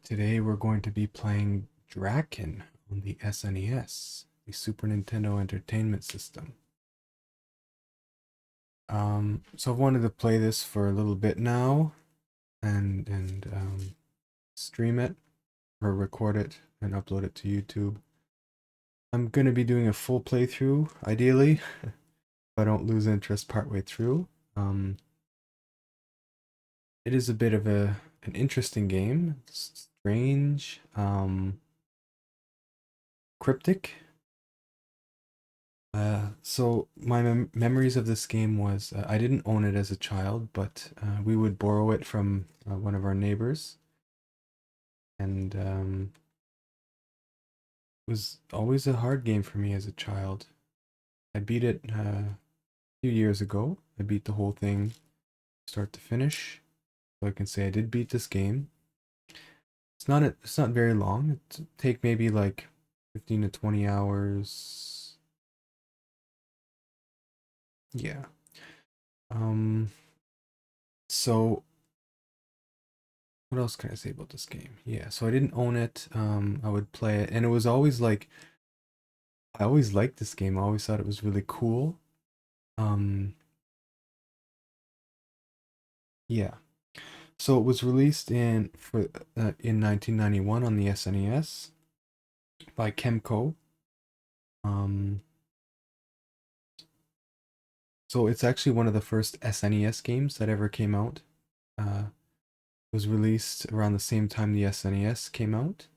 Today we're going to be playing Drakkhen on the SNES, the Super Nintendo Entertainment System. So I've wanted to play this for a little bit now and stream it or record it and upload it to YouTube. I'm going to be doing a full playthrough, ideally, if I don't lose interest partway through. It is a bit of an interesting game. It's strange, cryptic. So my memories of this game was I didn't own it as a child, but we would borrow it from one of our neighbors, and it was always a hard game for me as a child. I beat it a few years ago. I beat the whole thing, start to finish, so I can say I did beat this game. It's not very long. It take maybe like 15 to 20 hours. Yeah. Um. So what else can I say about this game? Yeah, so I didn't own it. I would play it, and it was always like I always liked this game. I always thought it was really cool. Um, yeah. So it was released in 1991 on the SNES by Kemco. Um, so it's actually one of the first SNES games that ever came out. It was released around the same time the SNES came out.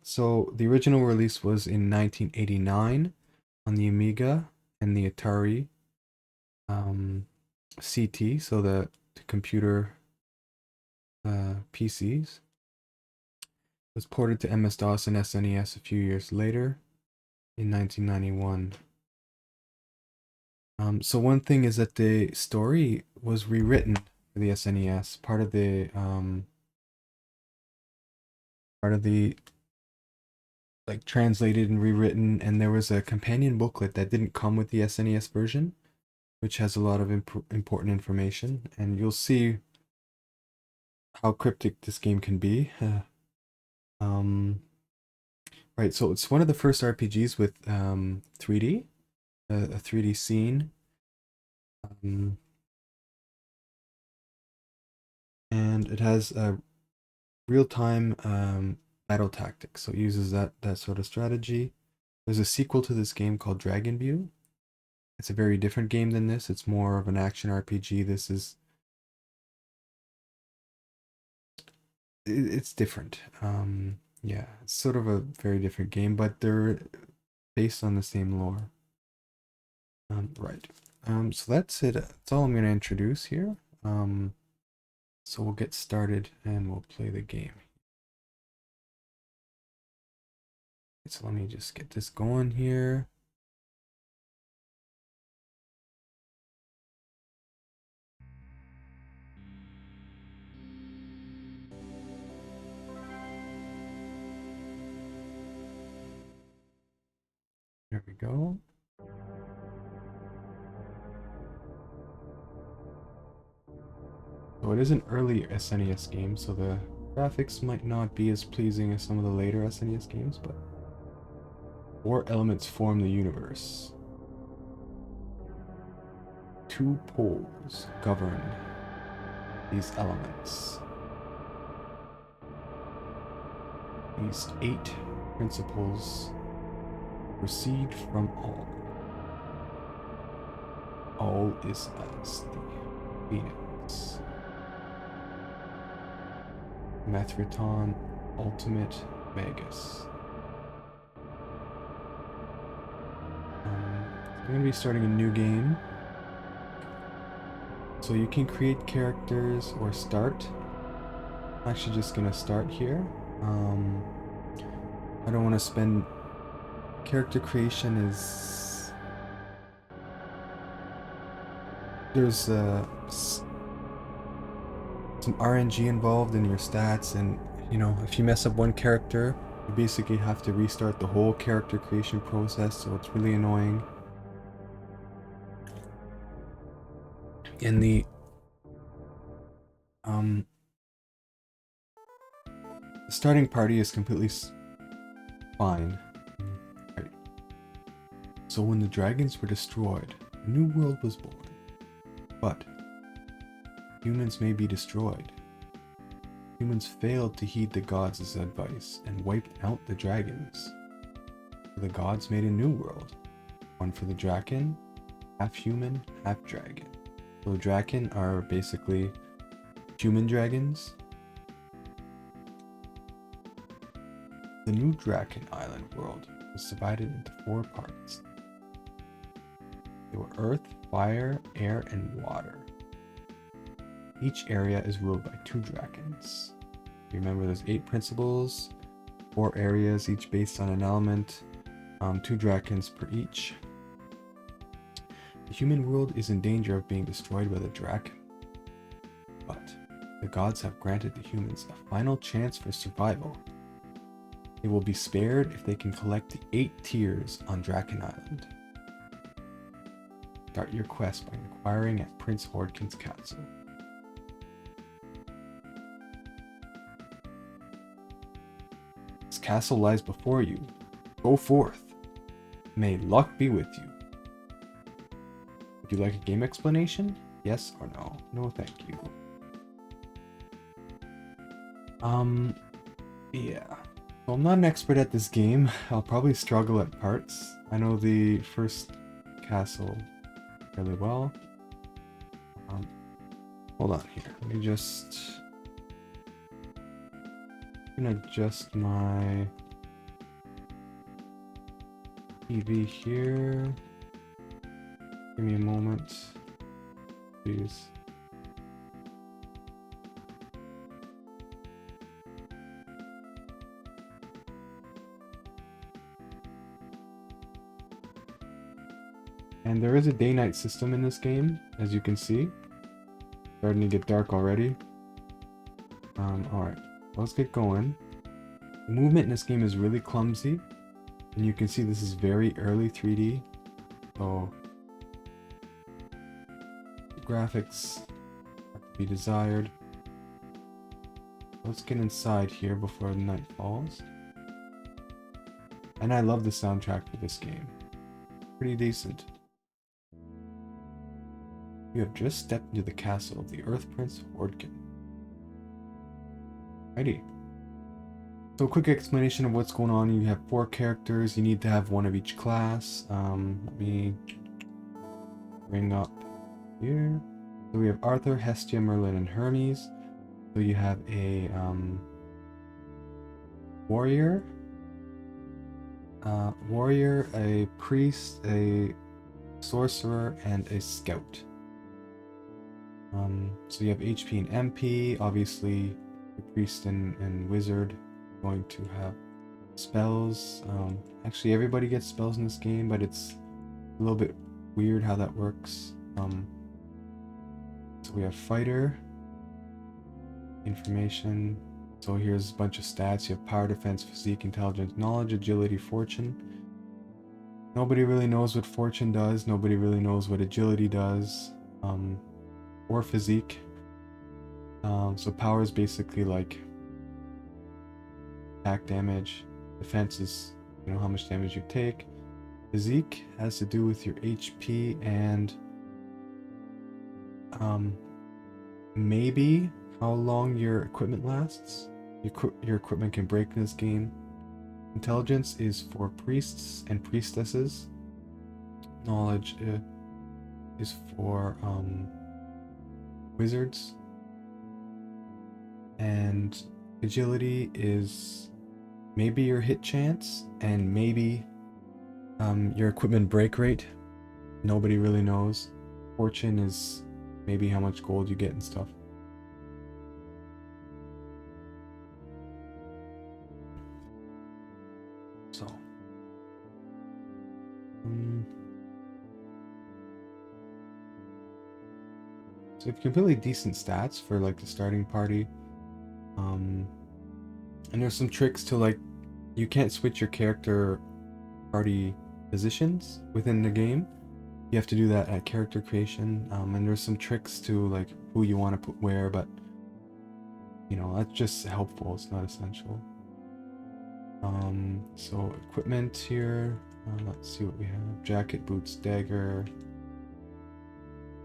So the original release was in 1989 on the Amiga and the Atari CT, so the computer PCs. It was ported to MS-DOS and SNES a few years later in 1991. So one thing is that the story was rewritten for the SNES. Part of the like translated and rewritten, and there was a companion booklet that didn't come with the SNES version, which has a lot of important information, and you'll see how cryptic this game can be. um, right, so it's one of the first RPGs with 3D, a 3D scene, um, and it has a real-time battle tactics. So it uses that sort of strategy. There's a sequel to this game called Dragon. It's a very different game than this. It's more of an action RPG. This is it's different. Yeah, it's sort of a very different game, but they're based on the same lore. Right. So that's it. That's all I'm going to introduce here. So we'll get started and we'll play the game. So let me just get this going here. There we go. So it is an early SNES game, so the graphics might not be as pleasing as some of the later SNES games, but four elements form the universe. Two poles govern these elements. These eight principles proceed from all. All is as the Phoenix. Mathraton Ultimate Magus. I'm going to be starting a new game. So you can create characters or start. I'm actually just going to start here. I don't want to spend... Character creation is... There's some RNG involved in your stats, and you know, if you mess up one character, you basically have to restart the whole character creation process, so it's really annoying. In the The starting party is completely fine. Right. So when the dragons were destroyed, a new world was born. But humans may be destroyed. Humans failed to heed the gods' advice and wiped out the dragons. So the gods made a new world. One for the Drakkhen, half human, half dragon. So Drakkhen are basically human dragons. The new Drakkhen Island world was divided into 4 parts. They were earth, fire, air, and water. Each area is ruled by 2 Drakkhens. Remember, there's 8 principles, 4 areas, each based on an element, 2 Drakkhens per each. The human world is in danger of being destroyed by the Drakkhen. But the gods have granted the humans a final chance for survival. They will be spared if they can collect the 8 tiers on Drakkhen Island. Start your quest by inquiring at Prince Hordkhen's castle. This castle lies before you. Go forth. May luck be with you. Would you like a game explanation? Yes or no? No, thank you. Yeah. So I'm not an expert at this game. I'll probably struggle at parts. I know the first castle really well. Hold on here. Let me just... I'm gonna adjust my TV here. Give me a moment, please. And there is a day-night system in this game, as you can see. Starting to get dark already. Alright, let's get going. The movement in this game is really clumsy. And you can see this is very early 3D. So the graphics have to be desired. Let's get inside here before the night falls. And I love the soundtrack for this game. Pretty decent. You have just stepped into the castle of the Earth Prince Hordkhen. Righty. So, quick explanation of what's going on. You have 4 characters. You need to have one of each class. Let me bring up here. So we have Arthur, Hestia, Merlin, and Hermes. So you have a warrior, a priest, a sorcerer, and a scout. So you have HP and MP. Obviously, the priest and wizard are going to have spells. Actually, everybody gets spells in this game, but it's a little bit weird how that works. So we have fighter, information. So here's a bunch of stats. You have power, defense, physique, intelligence, knowledge, agility, fortune. Nobody really knows what fortune does. Nobody really knows what agility does. Or physique. So power is basically like attack damage. Defense is, you know, how much damage you take. Physique has to do with your HP and maybe how long your equipment lasts. Your equipment can break in this game. Intelligence is for priests and priestesses. Knowledge is for wizards. And agility is maybe your hit chance and maybe your equipment break rate. Nobody really knows. Fortune is maybe how much gold you get and stuff. So so you have completely decent stats for like the starting party. And there's some tricks to, like, you can't switch your character party positions within the game. You have to do that at character creation. And there's some tricks to like who you want to put where, but you know, that's just helpful, it's not essential. So equipment here, let's see what we have. Jacket, boots, dagger,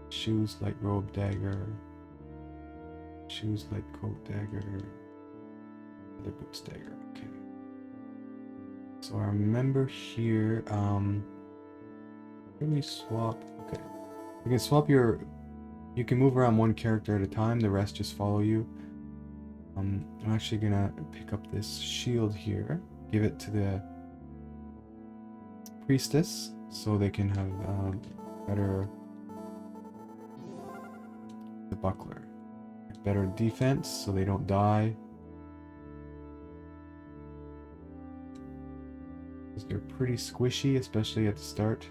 shoes, light robe, dagger, shoes, light coat, dagger, other boots, dagger. Okay. So I remember here, can we swap? Okay. You can swap you can move around one character at a time, the rest just follow you. I'm actually gonna pick up this shield here, give it to the priestess so they can have better the buckler, better defense so they don't die. Because they're pretty squishy, especially at the start.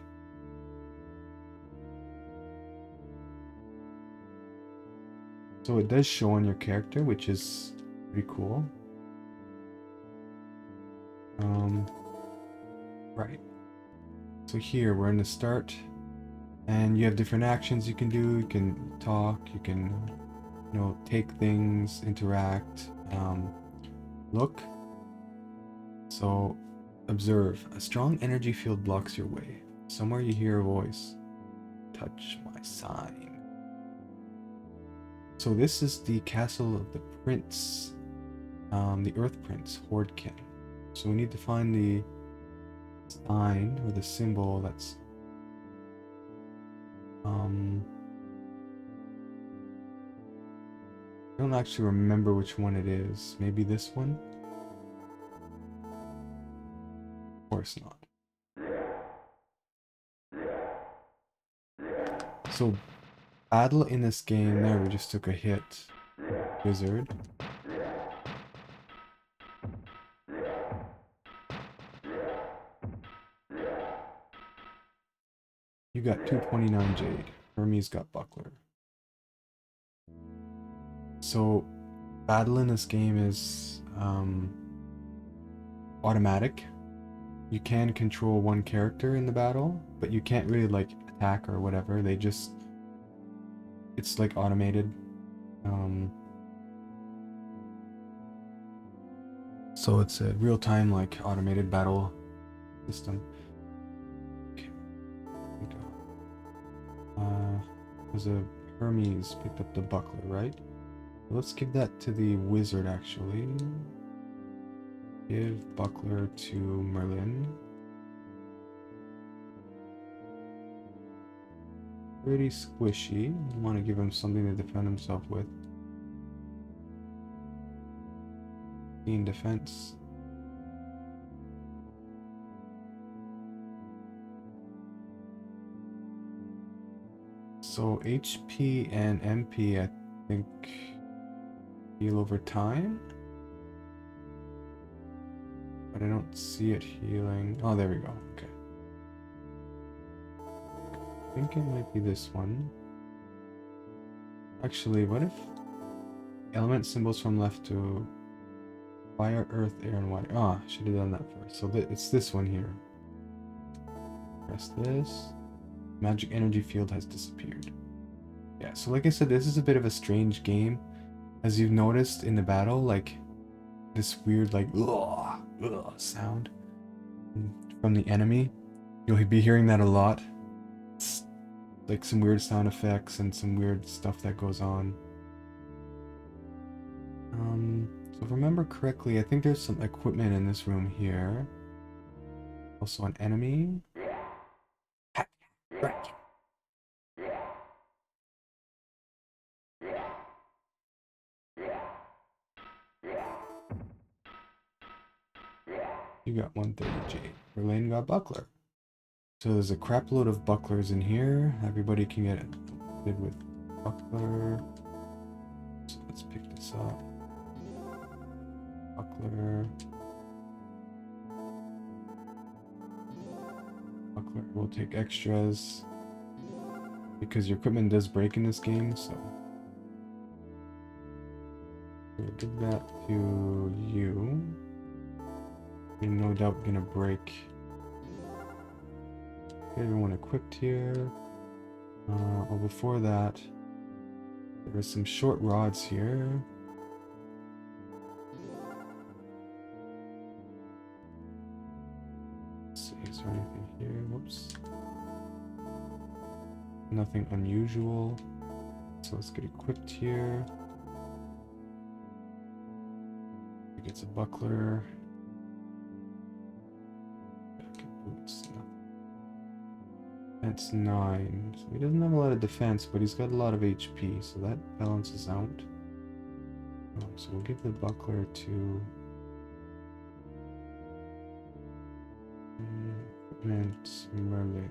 So it does show on your character, which is pretty cool. Right. So here we're in the start, and you have different actions you can do. You can talk, you can, you know, take things, interact, look. So observe. A strong energy field blocks your way. Somewhere you hear a voice. Touch my sign. So this is the castle of the prince, the Earth Prince Hordkhen. So we need to find the sign or the symbol that's I don't actually remember which one it is. Maybe this one? Of course not. So battle in this game, there we just took a hit. Wizard. You got 229 Jade. Hermes got Buckler. So battle in this game is automatic. You can control one character in the battle, but you can't really like attack or whatever. They just, it's like automated. So it's a real-time like automated battle system. Okay. Was a Hermes picked up the buckler, right? Let's give that to the wizard actually. Give buckler to Merlin. Pretty squishy. I want to give him something to defend himself with. In defense. So HP and MP, I think, heal over time. But I don't see it healing. Oh, there we go. Okay. I think it might be this one. Actually, what if element symbols from left to fire, earth, air, and water? Ah, should have done that first. So it's this one here. Press this. Magic energy field has disappeared. Yeah, so like I said, this is a bit of a strange game. As you've noticed in the battle, like this weird like sound from the enemy. You'll be hearing that a lot. It's like some weird sound effects and some weird stuff that goes on. So if I remember correctly, I think there's some equipment in this room here. Also an enemy. Drakkhen. You got 130 Jade. Verlaine got Buckler. So there's a crap load of bucklers in here. Everybody can get it with buckler. So let's pick this up. Buckler. Buckler. We'll take extras because your equipment does break in this game. So we'll give that to you. You're no doubt gonna break. Get everyone equipped here. Well, before that, there are some short rods here. see, is there anything here? Whoops. Nothing unusual. So let's get equipped here. He gets a buckler. Jacket, boots, nothing. Defense 9. So he doesn't have a lot of defense, but he's got a lot of HP, so that balances out. So we'll give the buckler to equipment Merlin.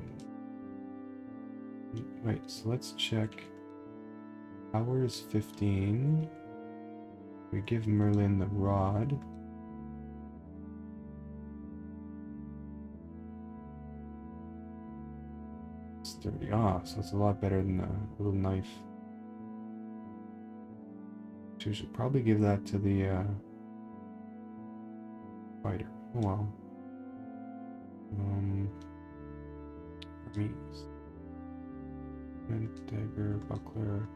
Right, so let's check. Power is 15. We give Merlin the rod. It's 30. Ah, so it's a lot better than the little knife. So we should probably give that to the fighter. Oh well. Armies. Dagger, buckler.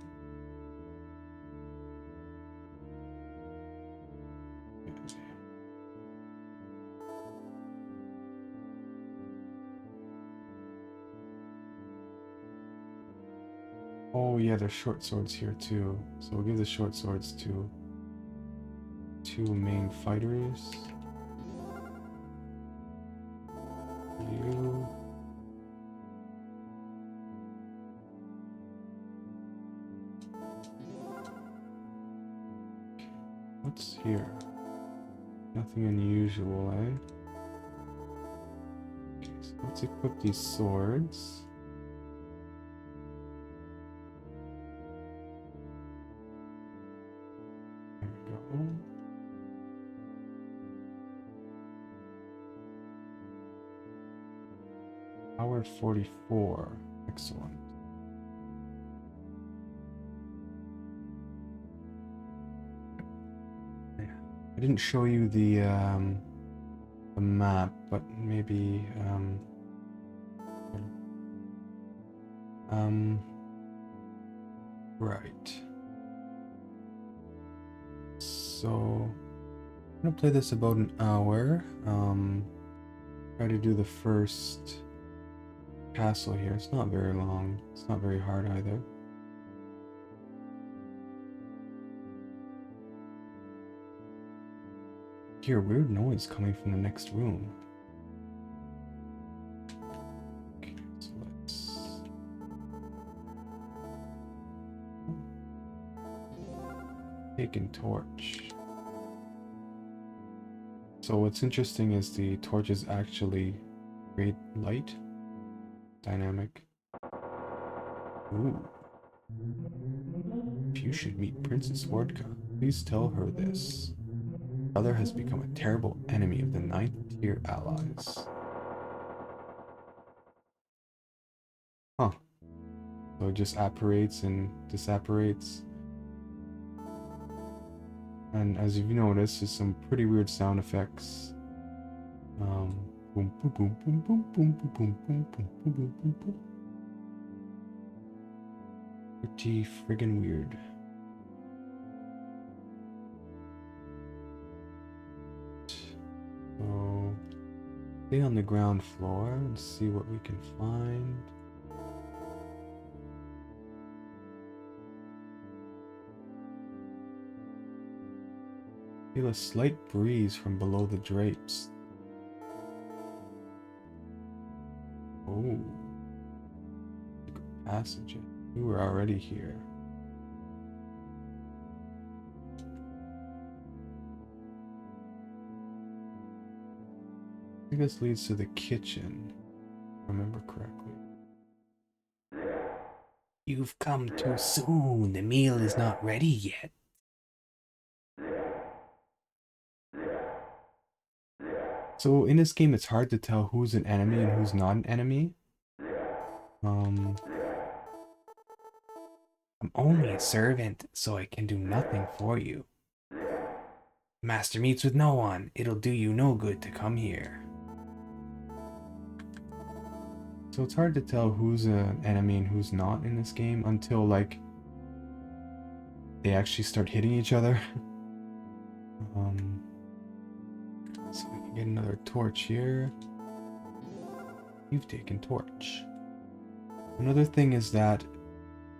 Oh yeah, there's short swords here too. So we'll give the short swords to two main fighters. You. What's here? Nothing unusual, eh? Okay, so let's equip these swords. There we go. Power 44. Excellent. I didn't show you the map, but maybe right. So I'm gonna play this about an hour. Try to do the first castle here. It's not very long. It's not very hard either. Hear a weird noise coming from the next room. Okay, so let's take and torch. So what's interesting is the torches actually create light. Dynamic. Ooh. If you should meet Princess Hordkhen, please tell her this. Brother has become a terrible enemy of the 9th tier allies. Huh. So it just apparates and disapparates. And as you've noticed, there's some pretty weird sound effects. Boom, boom, boom, boom, boom, boom, boom, boom, boom, boom, boom, boom, boom. Pretty friggin' weird. So, stay on the ground floor and see what we can find. Feel a slight breeze from below the drapes. Oh. Passage. We were already here. I think this leads to the kitchen, if I remember correctly. You've come too soon. The meal is not ready yet. So in this game, it's hard to tell who's an enemy and who's not an enemy. I'm only a servant, so I can do nothing for you. Master meets with no one. It'll do you no good to come here. So it's hard to tell who's an enemy and who's not in this game until, like, they actually start hitting each other. So we can get another torch here. You've taken torch. Another thing is that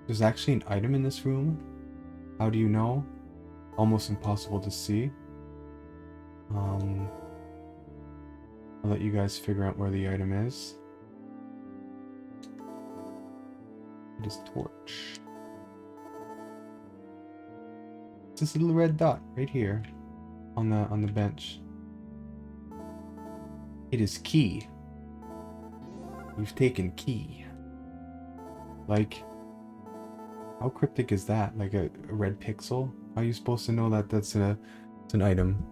there's actually an item in this room. How do you know? Almost impossible to see. I'll let you guys figure out where the item is. It is torch. It's this little red dot right here on the bench. It is key. You've taken key. Like, how cryptic is that? Like a red pixel? How are you supposed to know that it's an item?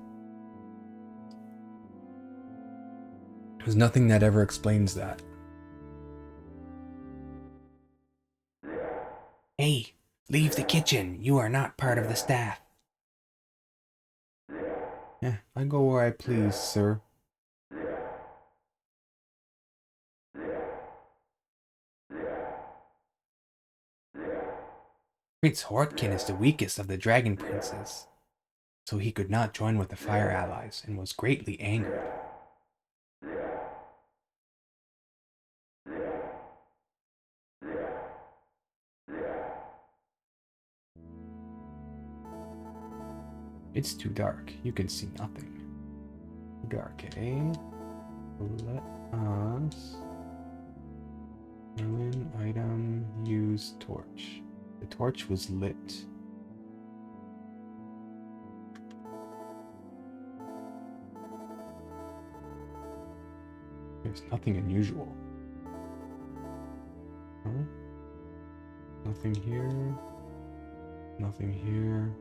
There's nothing that ever explains that. Hey, leave the kitchen. You are not part of the staff. Yeah, I go where I please, sir. Prince Hordkhen is the weakest of the dragon princes, so he could not join with the fire allies and was greatly angered. It's too dark. You can see nothing. Dark, eh? Let us... Merlin, item, use torch. The torch was lit. There's nothing unusual. Huh? Nothing here. Nothing here.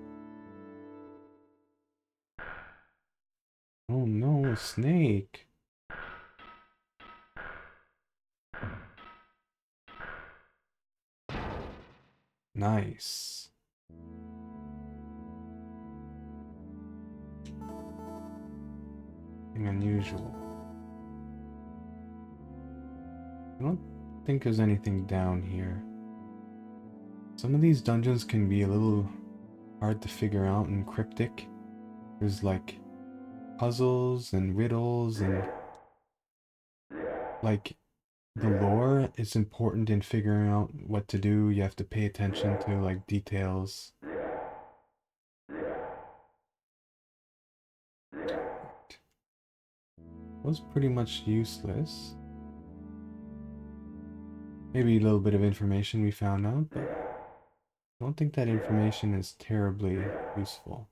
Oh no, a snake. Nice. Nothing unusual. I don't think there's anything down here. Some of these dungeons can be a little hard to figure out and cryptic. There's like puzzles and riddles and like the lore is important in figuring out what to do. You have to pay attention to like details. Was pretty much useless. Maybe a little bit of information we found out, but I don't think that information is terribly useful.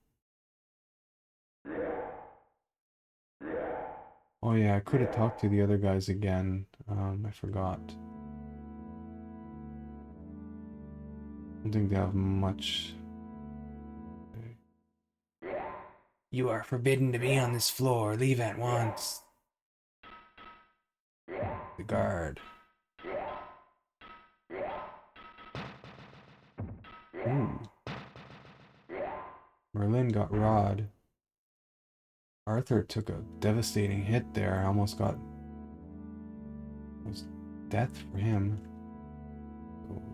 Oh yeah, I could have talked to the other guys again. I forgot. I don't think they have much. You are forbidden to be on this floor. Leave at once. The guard. Ooh. Merlin got Rod. Arthur took a devastating hit there. Almost got... It was death for him.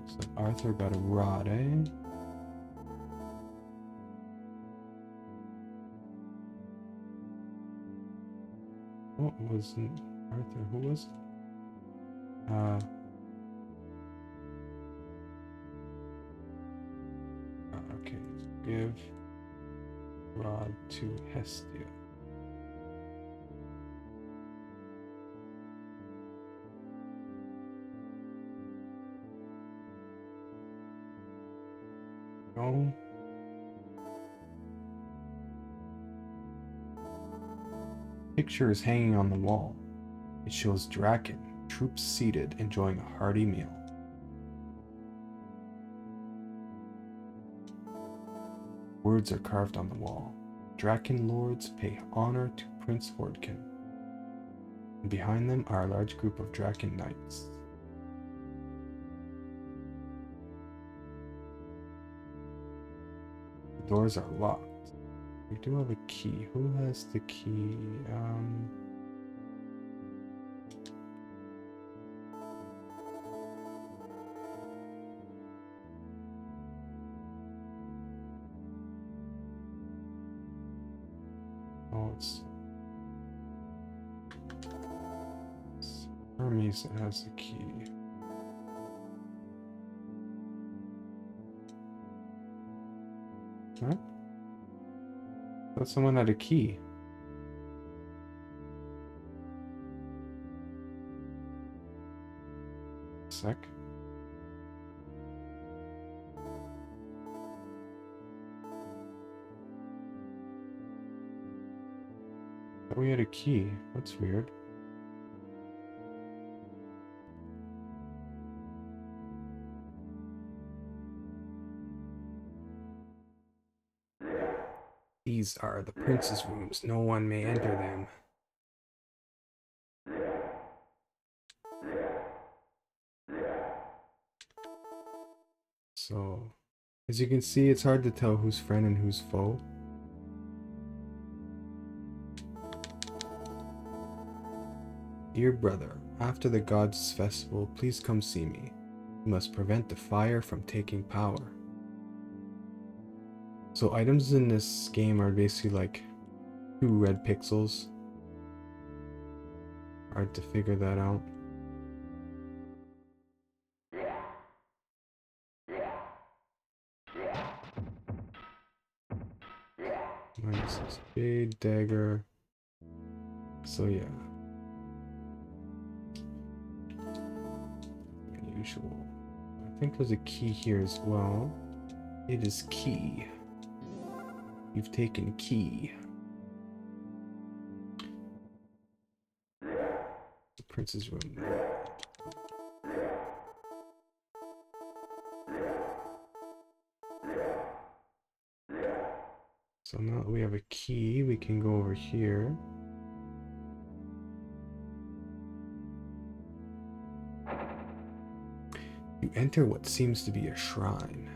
So Arthur got a rod, eh? What was Arthur? Who was? Okay. Give rod to Hestia. No. Picture is hanging on the wall. It shows Drakkhen, troops seated, enjoying a hearty meal. Words are carved on the wall. Drakkhen lords pay honor to Prince Hordkhen. And behind them are a large group of Drakkhen knights. The doors are locked. We do have a key. Who has the key? Oh, it's Hermes has the key. What? Thought someone had a key. Sec. Thought we had a key. That's weird. These are the prince's rooms. No one may enter them. So, as you can see, it's hard to tell who's friend and who's foe. Dear brother, after the gods' festival, please come see me. You must prevent the fire from taking power. So items in this game are basically like 2 red pixels. Hard to figure that out. Minus this jade dagger. So yeah. Unusual. I think there's a key here as well. It is key. You've taken key. The prince's room. So now that we have a key, we can go over here. You enter what seems to be a shrine.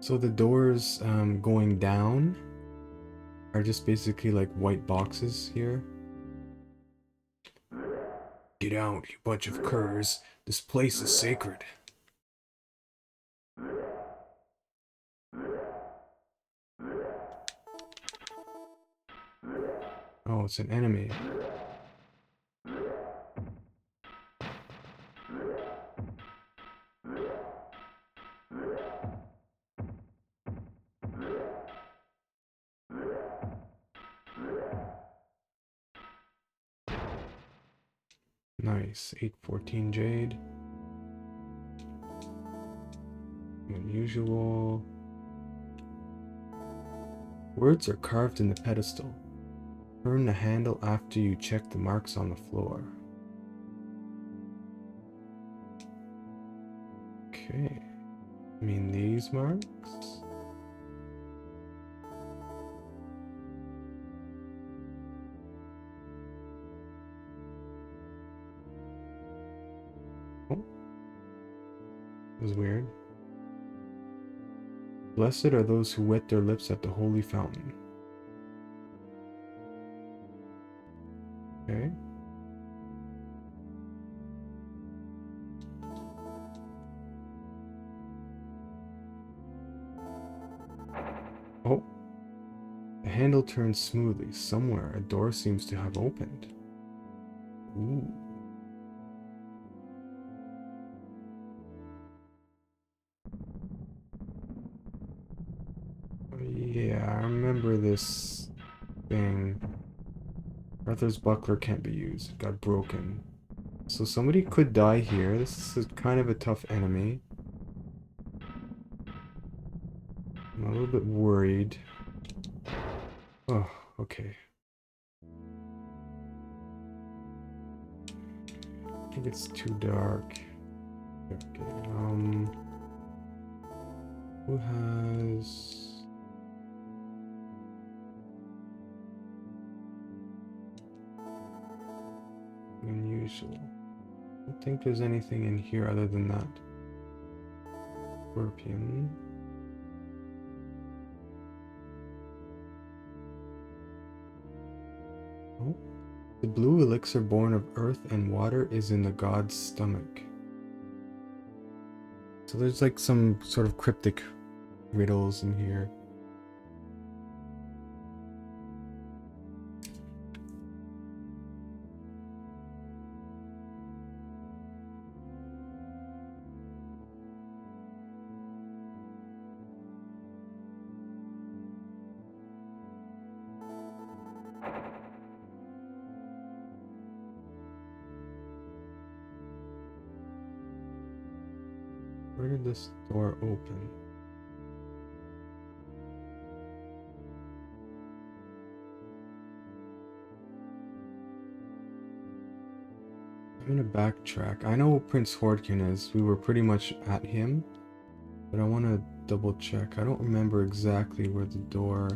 So the doors going down are just basically like white boxes here. Get out, you bunch of curs. This place is sacred. Oh, it's an enemy. Nice. 814 jade. Unusual. Words are carved in the pedestal. Turn the handle after you check the marks on the floor. Okay. I mean these marks? Oh. That was weird. Blessed are those who wet their lips at the holy fountain. Okay. Oh. The handle turns smoothly. Somewhere a door seems to have opened. Ooh. Yeah, I remember this thing. Arthur's buckler can't be used. It got broken. So somebody could die here. This is kind of a tough enemy. I'm a little bit worried. Oh, okay. I think it's too dark. Okay, who has... Unusual. I don't think there's anything in here other than that. Scorpion. Oh. The blue elixir born of earth and water is in the god's stomach. So there's like some sort of cryptic riddles in here. Where did this door open? I'm gonna backtrack. I know where Prince Hordkhen is. We were pretty much at him, but I want to double check. I don't remember exactly where the door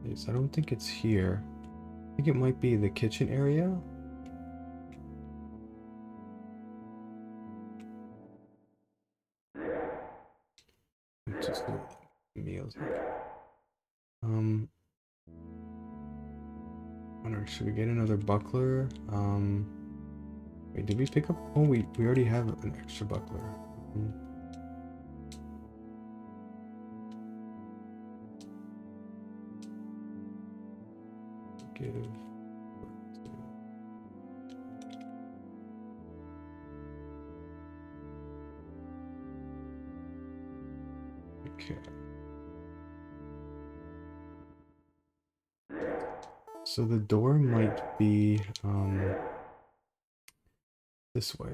is. I don't think it's here. I think it might be the kitchen area. Just meals. Wonder, should we get another buckler? Wait, did we pick up? Oh, we already have an extra buckler. Give. Okay. So the door might be this way.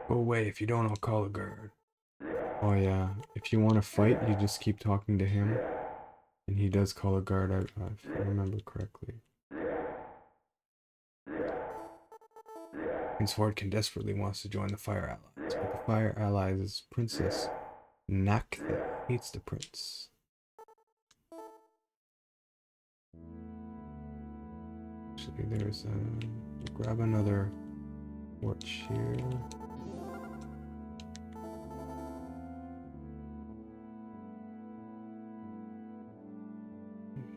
Go away. If you don't, I'll call a guard. Oh yeah, if you want to fight, you just keep talking to him. And he does call a guard, if I remember correctly. Prince Hordkhen desperately wants to join the Fire Allies, but the Fire Allies' Princess Drakkhen hates the prince. Actually, there's we'll grab another torch here.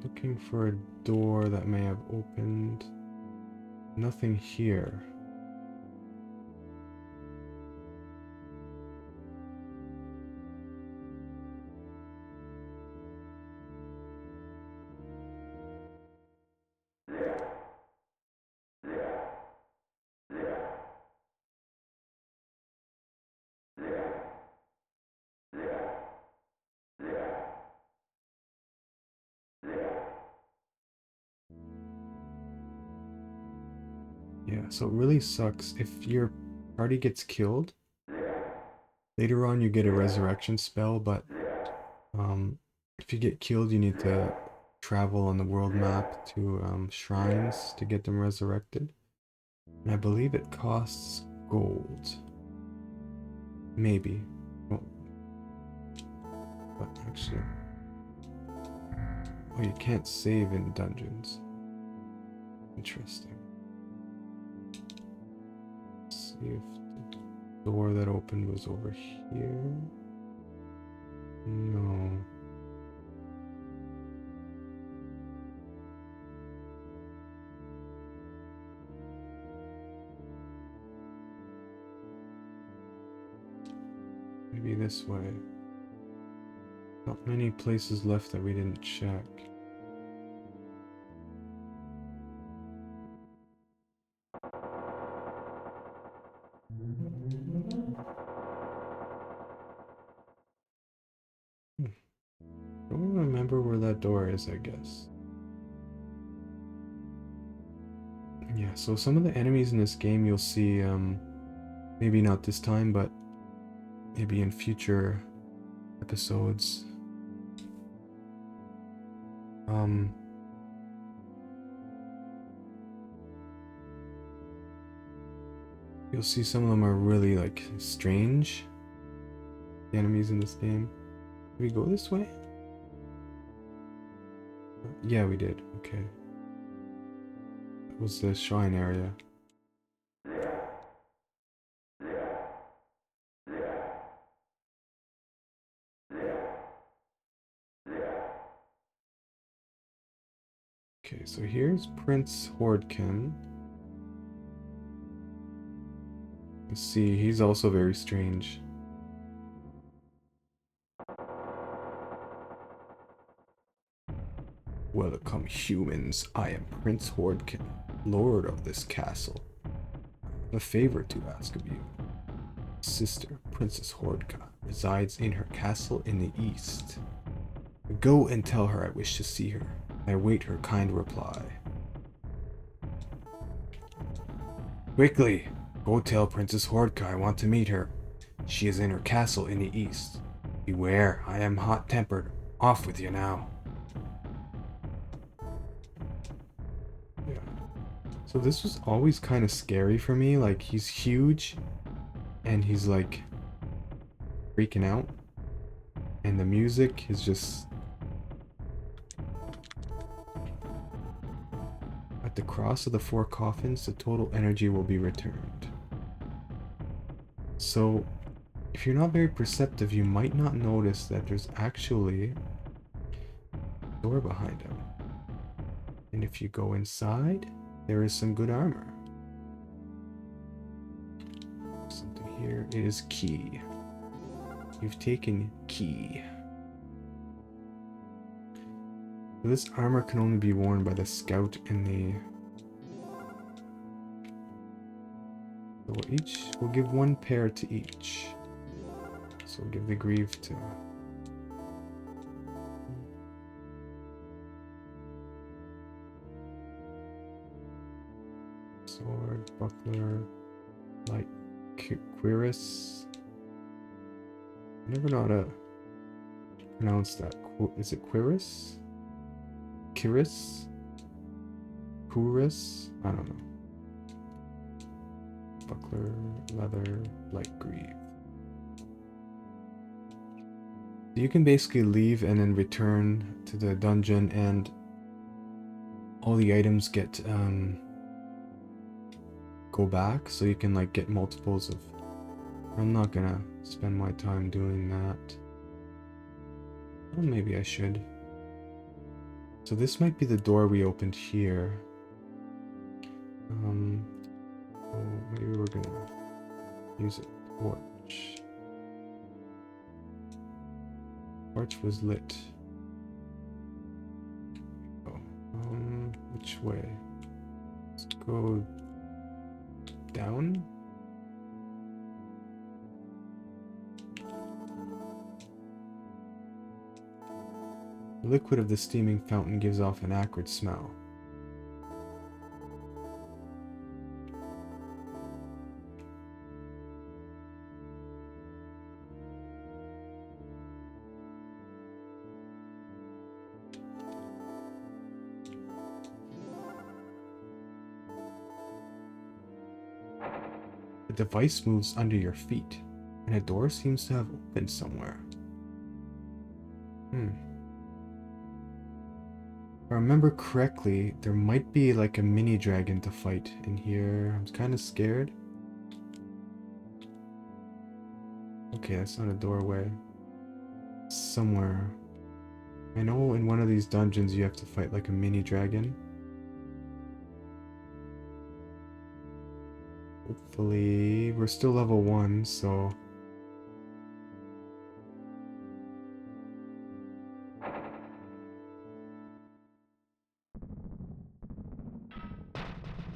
Looking for a door that may have opened. Nothing here. Yeah, so it really sucks if your party gets killed. Later on you get a resurrection spell, but if you get killed you need to travel on the world map to shrines to get them resurrected. And I believe it costs gold. Maybe. Oh. But actually... Oh, you can't save in dungeons. Interesting. Let's see if the door that opened was over here. No. Maybe this way. Not many places left that we didn't check. Don't remember where that door is, I guess. Yeah, so some of the enemies in this game you'll see, maybe not this time, but maybe in future episodes. You'll see some of them are really, like, strange. The enemies in this game. Did we go this way? Yeah, we did. Okay. That was the shrine area. Okay, so here's Prince Hordkhen. Let's see, he's also very strange. Welcome, humans. I am Prince Hordkhen, lord of this castle. A favor to ask of you. Sister, Princess Hordka, resides in her castle in the east. Go and tell her I wish to see her. I await her kind reply. Quickly! Go tell Princess Hordka I want to meet her. She is in her castle in the east. Beware, I am hot-tempered. Off with you now. Yeah. So this was always kind of scary for me. Like, he's huge, and he's like freaking out. And the music is just... At the cross of the 4 coffins, the total energy will be returned. So, if you're not very perceptive, you might not notice that there's actually a door behind him. And if you go inside, there is some good armor. Something here is key. You've taken key. This armor can only be worn by the scout in the... So we'll give 1 pair to each. So we'll give the greave to... Sword, buckler, like cuirass. I never know how to pronounce that. Is it cuirass? Cuirass? Cuirass? I don't know. Buckler, leather, light greave. You can basically leave and then return to the dungeon, and all the items get go back, so you can like get multiples of... I'm not gonna spend my time doing that. Well, maybe I should. So this might be the door we opened here. So maybe we're gonna use a torch. Torch was lit. Oh, which way? Let's go down. The liquid of the steaming fountain gives off an acrid smell. The device moves under your feet, and a door seems to have opened somewhere. If I remember correctly, there might be like a mini dragon to fight in here. I'm kind of scared. Okay, that's not a doorway. Somewhere. I know in one of these dungeons you have to fight like a mini dragon. Hopefully, we're still level 1, so...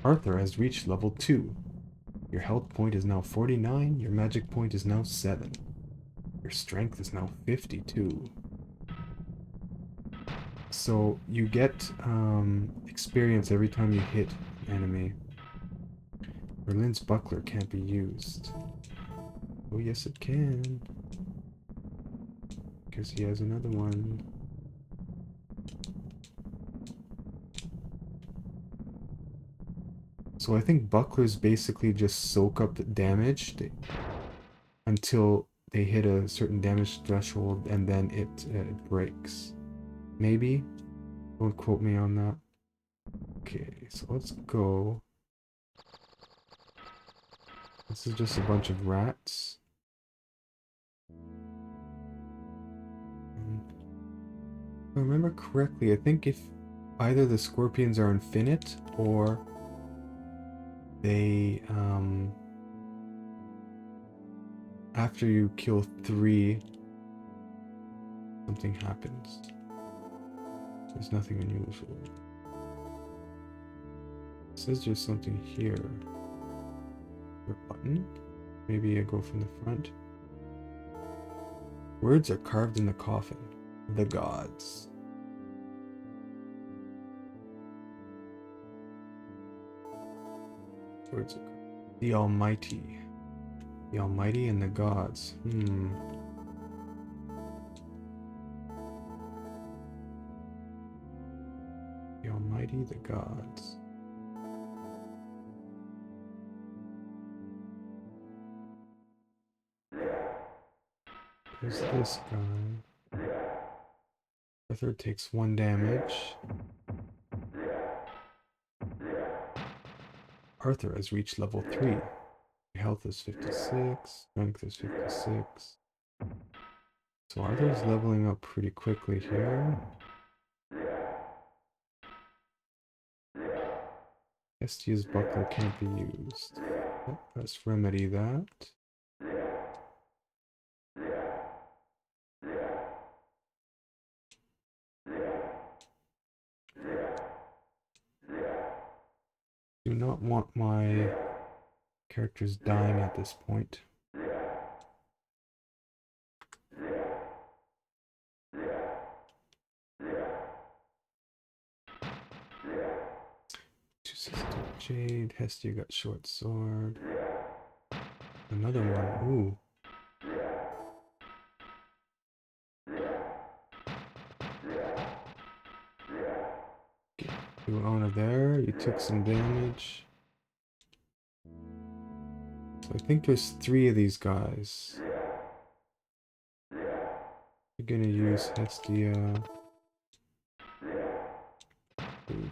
Arthur has reached level 2. Your health point is now 49, your magic point is now 7. Your strength is now 52. So you get experience every time you hit an enemy. Berlin's buckler can't be used. Oh yes it can. Because he has another one. So I think bucklers basically just soak up the damage until they hit a certain damage threshold, and then it breaks. Maybe? Don't quote me on that. Okay, so let's go. This is just a bunch of rats. If I remember correctly, I think if either the scorpions are infinite or they after you kill 3 something happens. There's nothing unusual. It says there's something here. A button? Maybe I go from the front. Words are carved in the coffin. The gods. Words are carved. The Almighty. The Almighty and the gods. The Almighty, the gods. There's this guy. Arthur takes 1 damage. Arthur has reached level 3. Health is 56. Strength is 56. So Arthur's leveling up pretty quickly here. Hestia's buckler can't be used. Oh, let's remedy that. Do not want my characters dying at this point. Jade, Hestia got short sword. Another one, ooh. Get you on of there, you took some damage. So I think there's 3 of these guys. You're gonna use Hestia.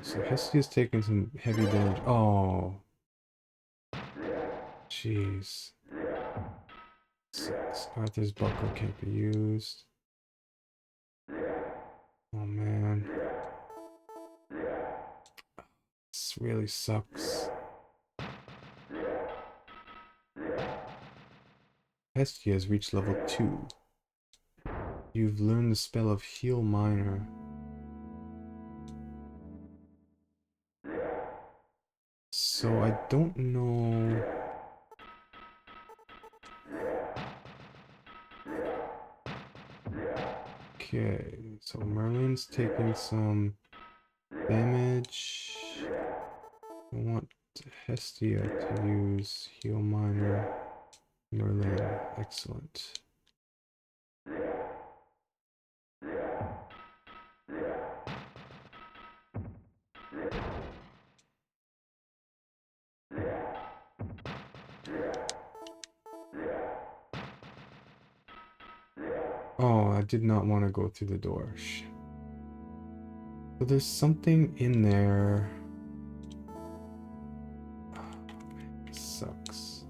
So Hestia's taking some heavy damage. Oh. Jeez. 6. Arthur's buckler can't be used. Oh man. This really sucks. Hestia has reached level 2. You've learned the spell of Heal Minor. So I don't know. Okay, so Merlin's taking some damage. I want Hestia to use Heal Minor. Merlin, excellent. Oh, I did not want to go through the door. Shit. So there's something in there. Oh, man, this sucks.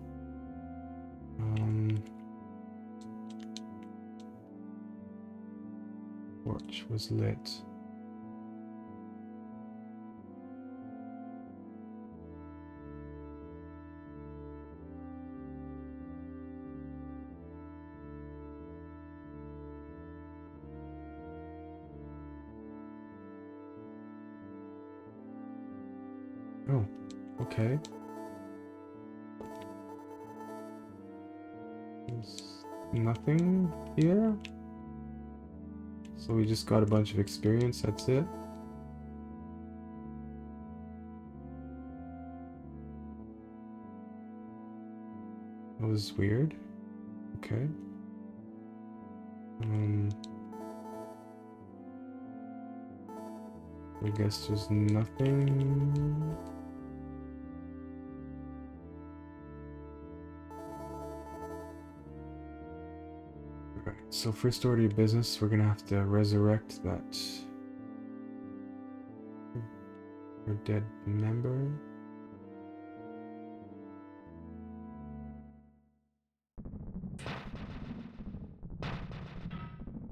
Torch was lit. Oh, okay. There's nothing here. So we just got a bunch of experience, that's it. That was weird. Okay. I guess there's nothing. Alright, so first order of business, we're gonna have to resurrect that our dead member.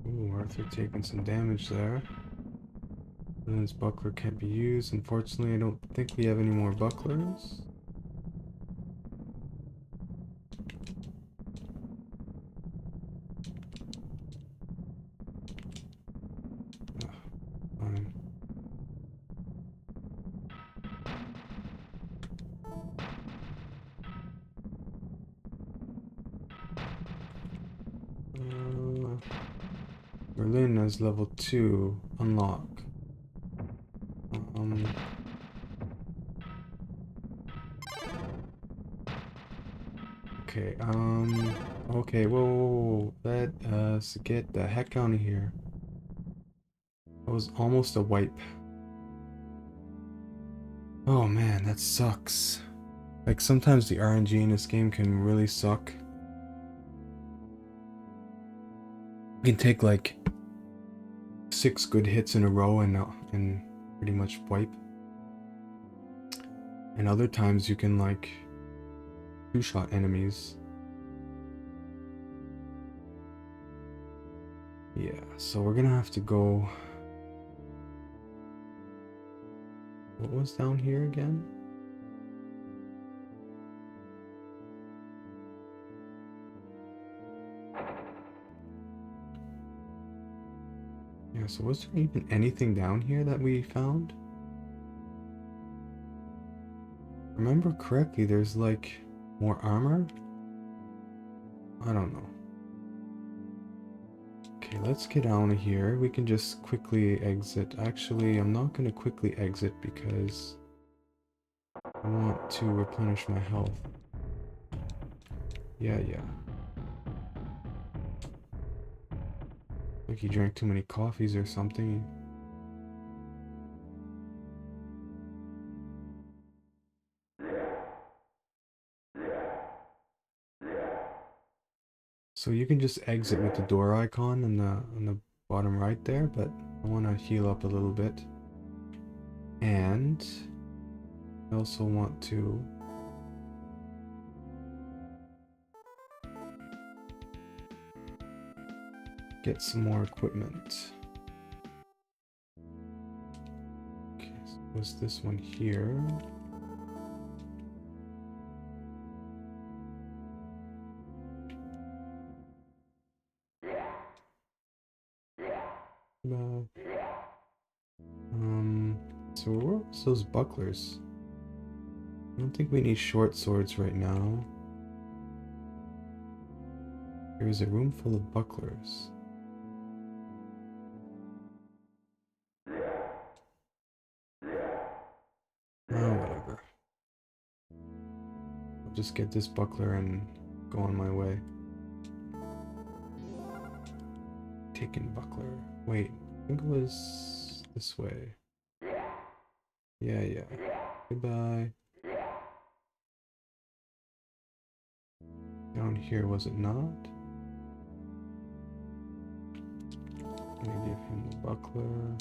Ooh, Arthur taking some damage there. And this buckler can't be used. Unfortunately, I don't think we have any more bucklers. Ugh, fine. Berlin is level 2. Unlock. Okay, okay, whoa, let us get the heck out of here. That was almost a wipe. Oh man, that sucks. Like, sometimes the RNG in this game can really suck. You can take like 6 good hits in a row and pretty much wipe. And other times you can like 2-shot enemies. Yeah, so we're gonna have to go. What was down here again? Yeah, so was there even anything down here that we found? Remember correctly, there's like more armor? I don't know. Okay, let's get out of here. We can just quickly exit. Actually, I'm not going to quickly exit because I want to replenish my health. Yeah. Like he drank too many coffees or something. So you can just exit with the door icon on the bottom right there, but I want to heal up a little bit. And I also want to get some more equipment. Okay, so what's this one here? So where was those bucklers? I don't think we need short swords right now. There's a room full of bucklers. Oh, whatever. I'll just get this buckler and go on my way. Taken buckler. Wait, I think it was this way. Yeah. Goodbye. Down here, was it not? Let me give him the buckler.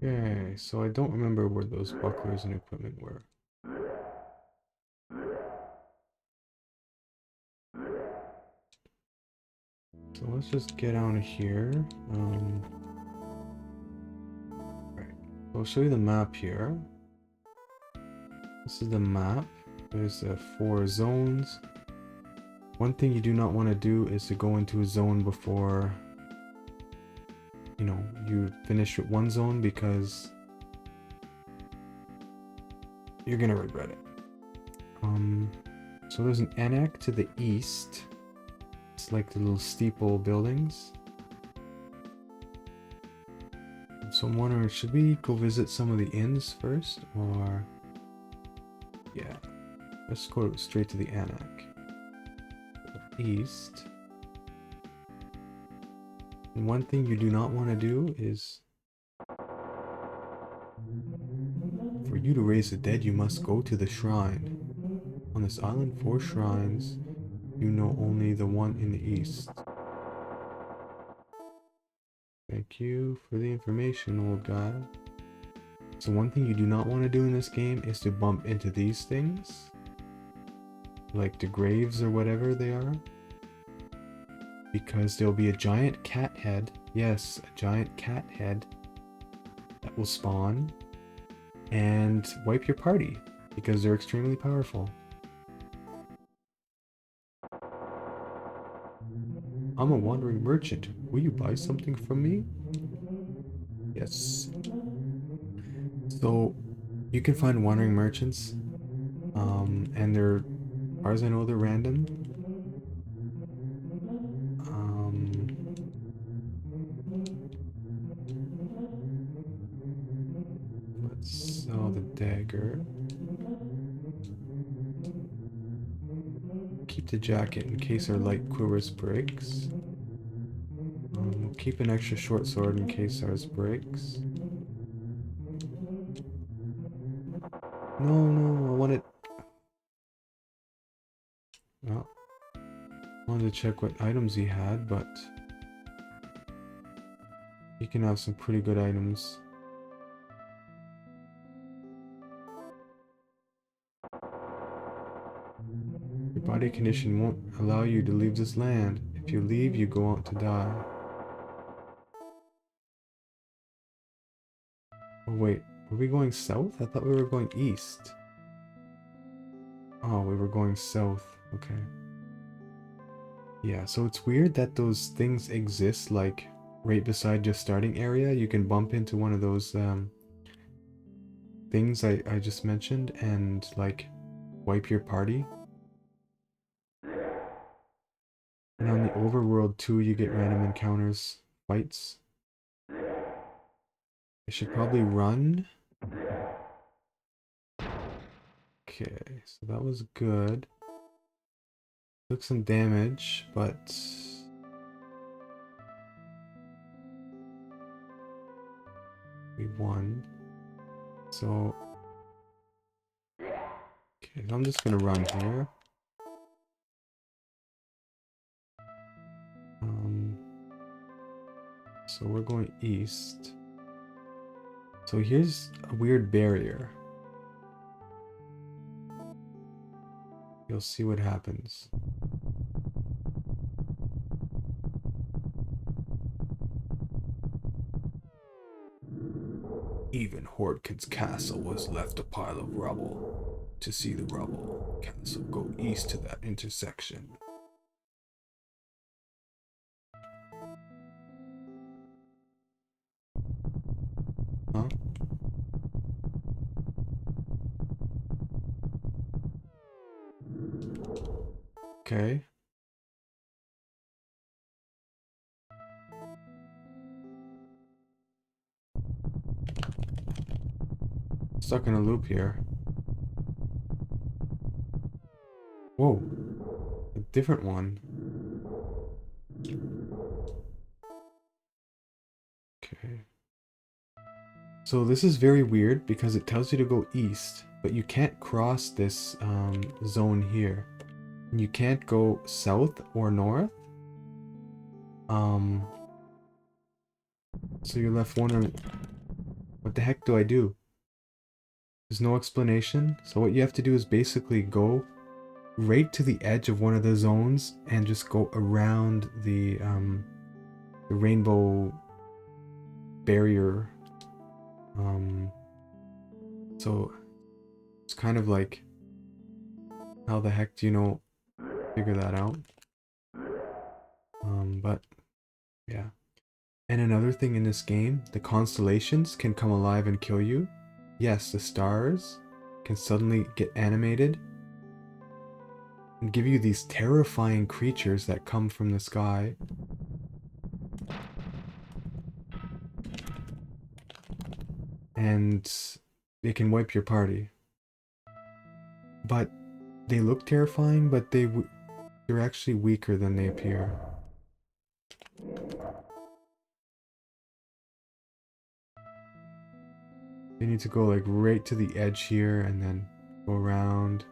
Okay, so I don't remember where those bucklers and equipment were. So let's just get out of here. Right. So I'll show you the map here. This is the map. There's 4 zones. One thing you do not want to do is to go into a zone before, you know, you finish with one zone, because you're gonna regret it. So there's an annex to the east. It's like the little steeple buildings. So I'm wondering, should we go visit some of the inns first, or yeah, let's go straight to the annex. East. And one thing you do not want to do is, for you to raise the dead, you must go to the shrine. On this island, 4 shrines. You know only the one in the east. Thank you for the information, old guy. So one thing you do not want to do in this game is to bump into these things. Like the graves or whatever they are. Because there'll be a giant cat head. Yes, a giant cat head that will spawn and wipe your party because they're extremely powerful. I'm a wandering merchant. Will you buy something from me? Yes. So you can find wandering merchants, and they're, as far as I know, they're random. Let's sell the dagger. Keep the jacket in case our light quivers breaks. We'll keep an extra short sword in case ours breaks. No, I want it. Well, I wanted to check what items he had, but he can have some pretty good items. Your body condition won't allow you to leave this land. If you leave, you go out to die. Oh wait, were we going south? I thought we were going east. Oh, we were going south. Okay. Yeah, so it's weird that those things exist, like, right beside your starting area. You can bump into one of those, things I just mentioned and, like, wipe your party. And on the overworld, too, you get random encounters, fights. I should probably run. Okay, so that was good. Took some damage, but we won. So, okay, I'm just gonna run here. So we're going east. So here's a weird barrier. You'll see what happens. Even Hordkhen's castle was left a pile of rubble. To see the rubble castle, go east to that intersection. Huh? Okay. Stuck in a loop here. Whoa. A different one. Okay. So this is very weird because it tells you to go east, but you can't cross this zone here. You can't go south or north. So you're left wondering, what the heck do I do? There's no explanation. So what you have to do is basically go right to the edge of one of the zones and just go around the rainbow barrier. So it's kind of like, how the heck do you figure that out? But yeah. And another thing in this game, the constellations can come alive and kill you. Yes, the stars can suddenly get animated and give you these terrifying creatures that come from the sky. And they can wipe your party. But they look terrifying, but they're actually weaker than they appear. You need to go like right to the edge here and then go around.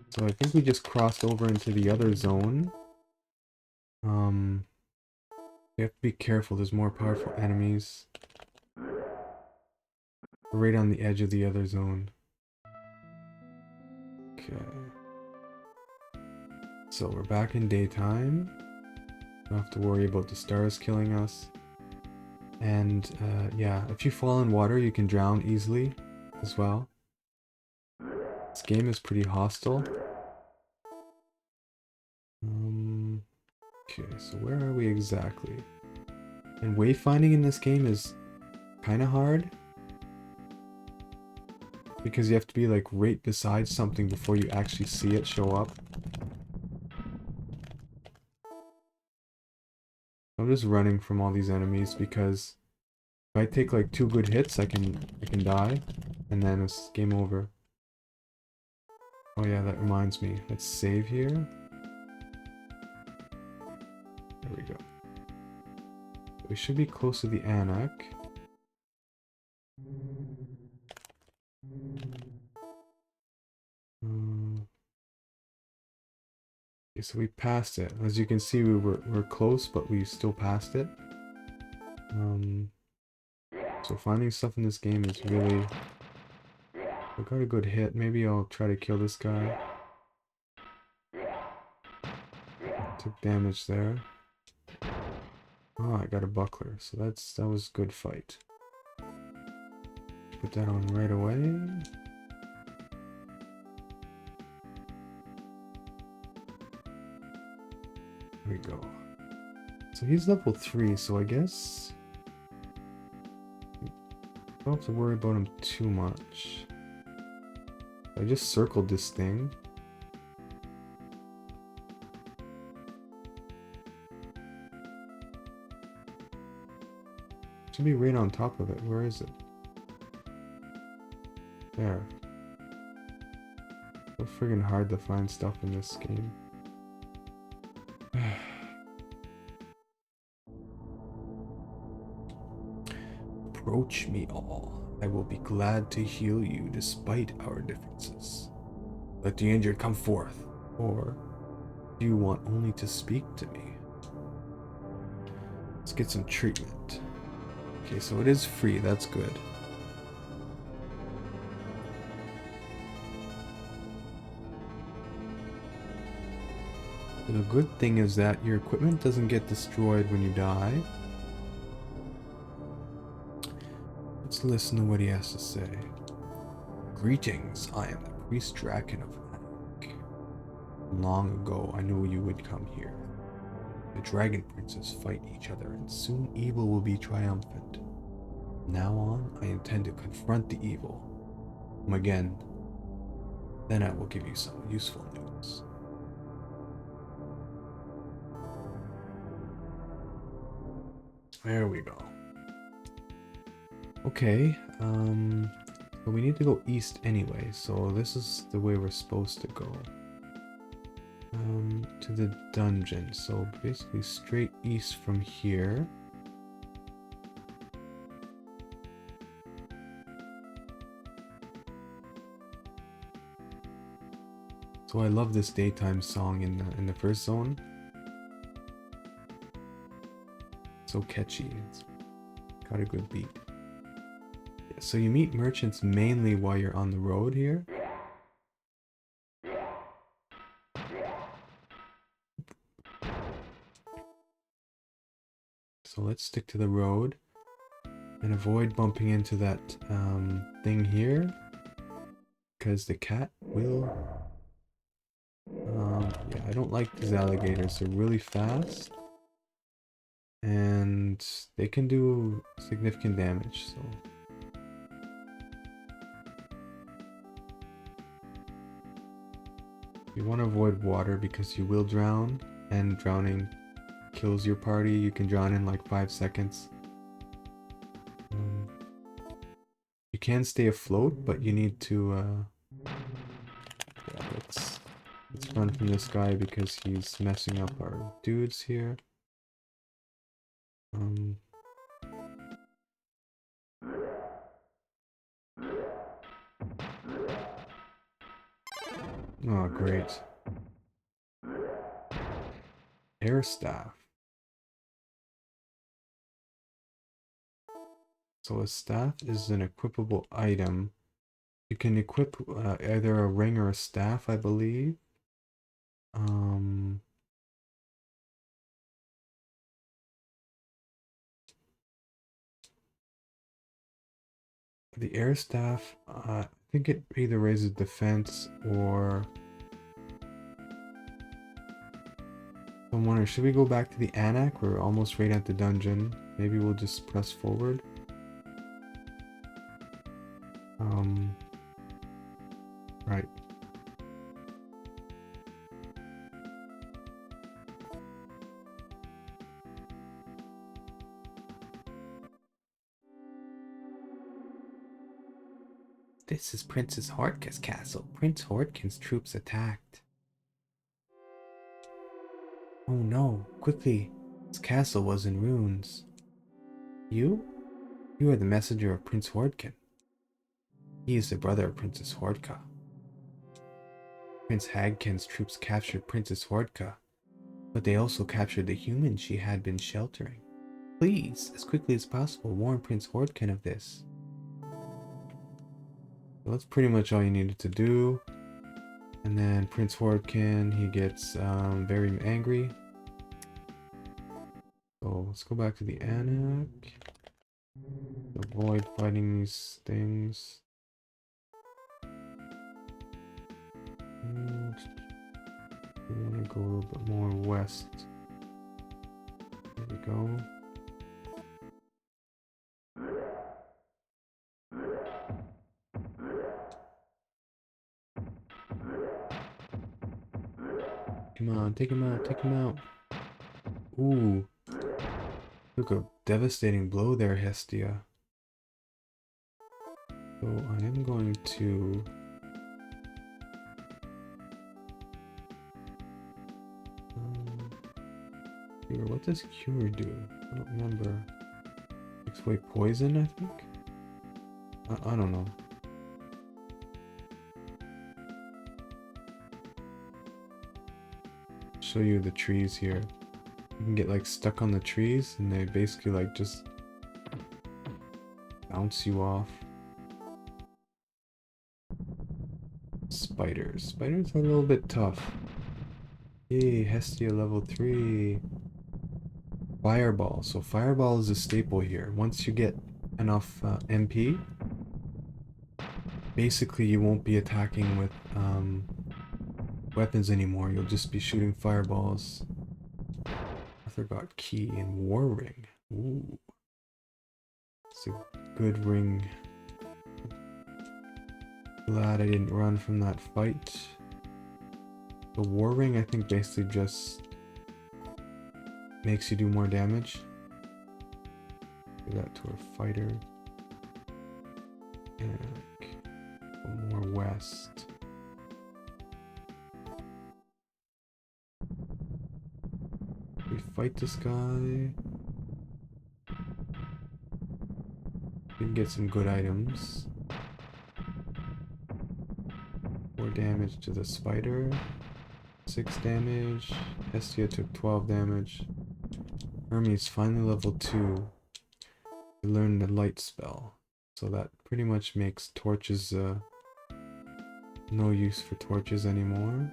So I think we just crossed over into the other zone. You have to be careful, there's more powerful enemies. Right on the edge of the other zone. Okay. So we're back in daytime. Don't have to worry about the stars killing us. And yeah, if you fall in water, you can drown easily as well. This game is pretty hostile. Okay, so where are we exactly? And wayfinding in this game is kind of hard. Because you have to be like right beside something before you actually see it show up. I'm just running from all these enemies because if I take like 2 good hits, I can die, and then it's game over. Oh yeah, that reminds me. Let's save here. There we go. We should be close to the Anak. Okay, so we passed it. As you can see, we're close, but we still passed it. So finding stuff in this game is really... I got a good hit. Maybe I'll try to kill this guy. Took damage there. Oh, I got a buckler, so that was a good fight. Put that on right away. There we go. So he's level 3, so I guess don't have to worry about him too much. I just circled this thing. Should be right on top of it. Where is it? There. So friggin' hard to find stuff in this game. Approach me all. I will be glad to heal you despite our differences. Let the injured come forth. Or do you want only to speak to me? Let's get some treatment. Okay, so it is free. That's good. The good thing is that your equipment doesn't get destroyed when you die. Let's listen to what he has to say. Greetings, I am the priest Drakkhen of Anak. Long ago, I knew you would come here. The dragon princes fight each other, and soon evil will be triumphant. From now on, I intend to confront the evil. Come again, then I will give you some useful news. There we go. Okay, but we need to go east anyway, so this is the way we're supposed to go. To the dungeon, so basically straight east from here. So I love this daytime song in the first zone. So catchy, it's got a good beat. So you meet merchants mainly while you're on the road here. So let's stick to the road and avoid bumping into that thing here, because the cat will... yeah, I don't like these alligators. They're really fast and they can do significant damage, so... You want to avoid water because you will drown, and drowning kills your party. You can drown in like 5 seconds. You can stay afloat, but you need to yeah, let's run from this guy because he's messing up our dudes here. Oh, great. air staff. So a staff is an equipable item. You can equip either a ring or a staff, I believe. The air staff, I think it either raises defense or... I'm wondering, should we go back to the Anak? We're almost right at the dungeon. Maybe we'll just press forward. Right. This is Princess Hordkhen's castle. Prince Hordkhen's troops attacked. Oh no, quickly. His castle was in ruins. You? You are the messenger of Prince Hordkhen. He is the brother of Princess Hordka. Prince Hagken's troops captured Princess Hordka, but they also captured the humans she had been sheltering. Please, as quickly as possible, warn Prince Hordkhen of this. So that's pretty much all you needed to do. And then Prince Hordkhen, he gets very angry. So let's go back to the Anak. Avoid fighting these things. We want to go a little bit more west. There we go. Come on, take him out, take him out. Ooh. Took a devastating blow there, Hestia. So I am going to... Cure. What does cure do? I don't remember. Takes away poison, I think? I don't know. Show you the trees here. You can get like stuck on the trees and they basically like just bounce you off. Spiders. Spiders are a little bit tough. Yay, Hestia level 3. Fireball. So fireball is a staple here. Once you get enough MP, basically you won't be attacking with weapons anymore. You'll just be shooting fireballs. Arthur got key and war ring. Ooh. It's a good ring. Glad I didn't run from that fight. The war ring I think basically just makes you do more damage. Give that to a fighter. And more west. We fight this guy. We can get some good items. 4 damage to the spider. 6 damage. Hestia took 12 damage. Hermes finally level 2. We learned the light spell. So that pretty much makes torches no use for torches anymore.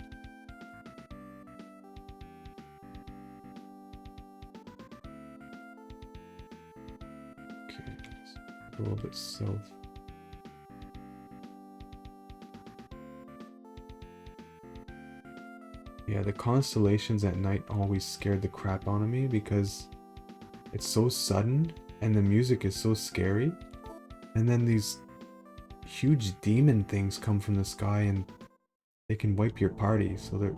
Okay, let's go a little bit south. Yeah, the constellations at night always scared the crap out of me because it's so sudden and the music is so scary. And then these huge demon things come from the sky and they can wipe your party. So they're...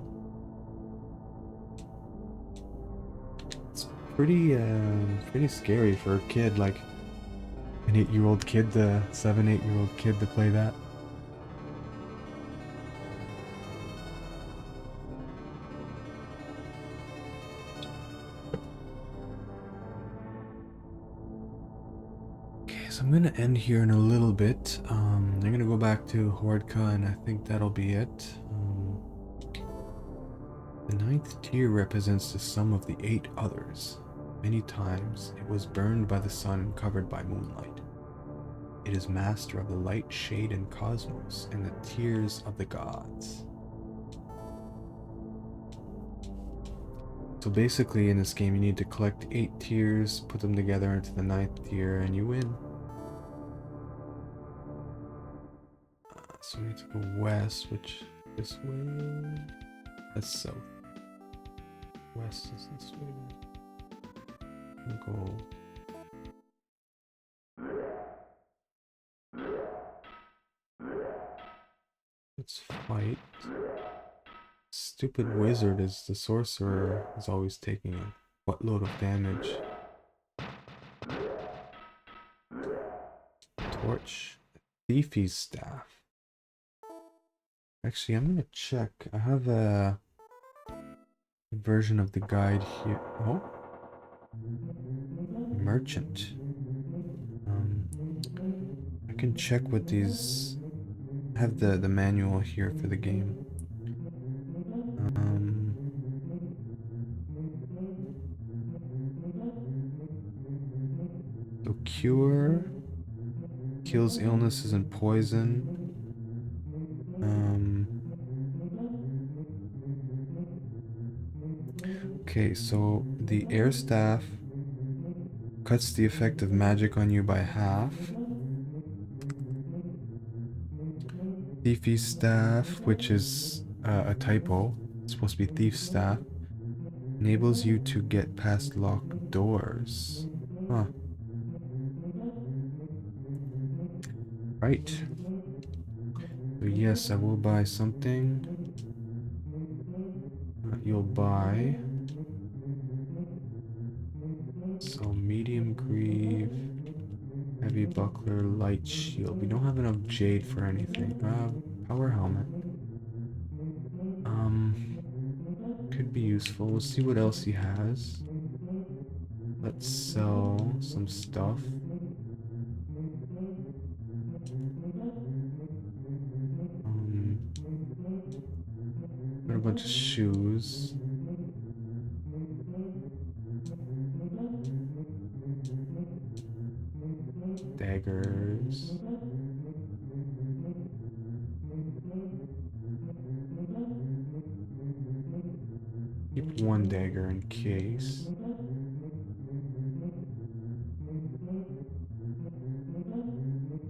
It's pretty scary for a kid, like an 8-year-old kid, the 7-8-year-old kid to play that. So I'm gonna end here in a little bit. I'm gonna go back to Hordka and I think that'll be it. The ninth tier represents the sum of the 8 others. Many times it was burned by the sun and covered by moonlight. It is master of the light, shade, and cosmos, and the tiers of the gods. So basically in this game you need to collect 8 tiers, put them together into the 9th tier, and you win. So we need to go west, which this way. That's south. West is this way. We'll go. Let's fight. Stupid wizard is the sorcerer is always taking a buttload of damage. Torch. Thiefy's staff. Actually, I'm gonna check. I have a version of the guide here. Oh, merchant. I can check what these. I have the manual here for the game. So cure kills illnesses and poison. Okay, so the air staff cuts the effect of magic on you by half. Thiefy's staff, which is a typo, it's supposed to be thief's staff, enables you to get past locked doors. Huh. Right. So yes, I will buy something. You'll buy. So medium greave, heavy buckler, light shield. We don't have enough jade for anything. Power helmet. Could be useful. We'll see what else he has. Let's sell some stuff. Got a bunch of shoes. Daggers. Keep one dagger in case.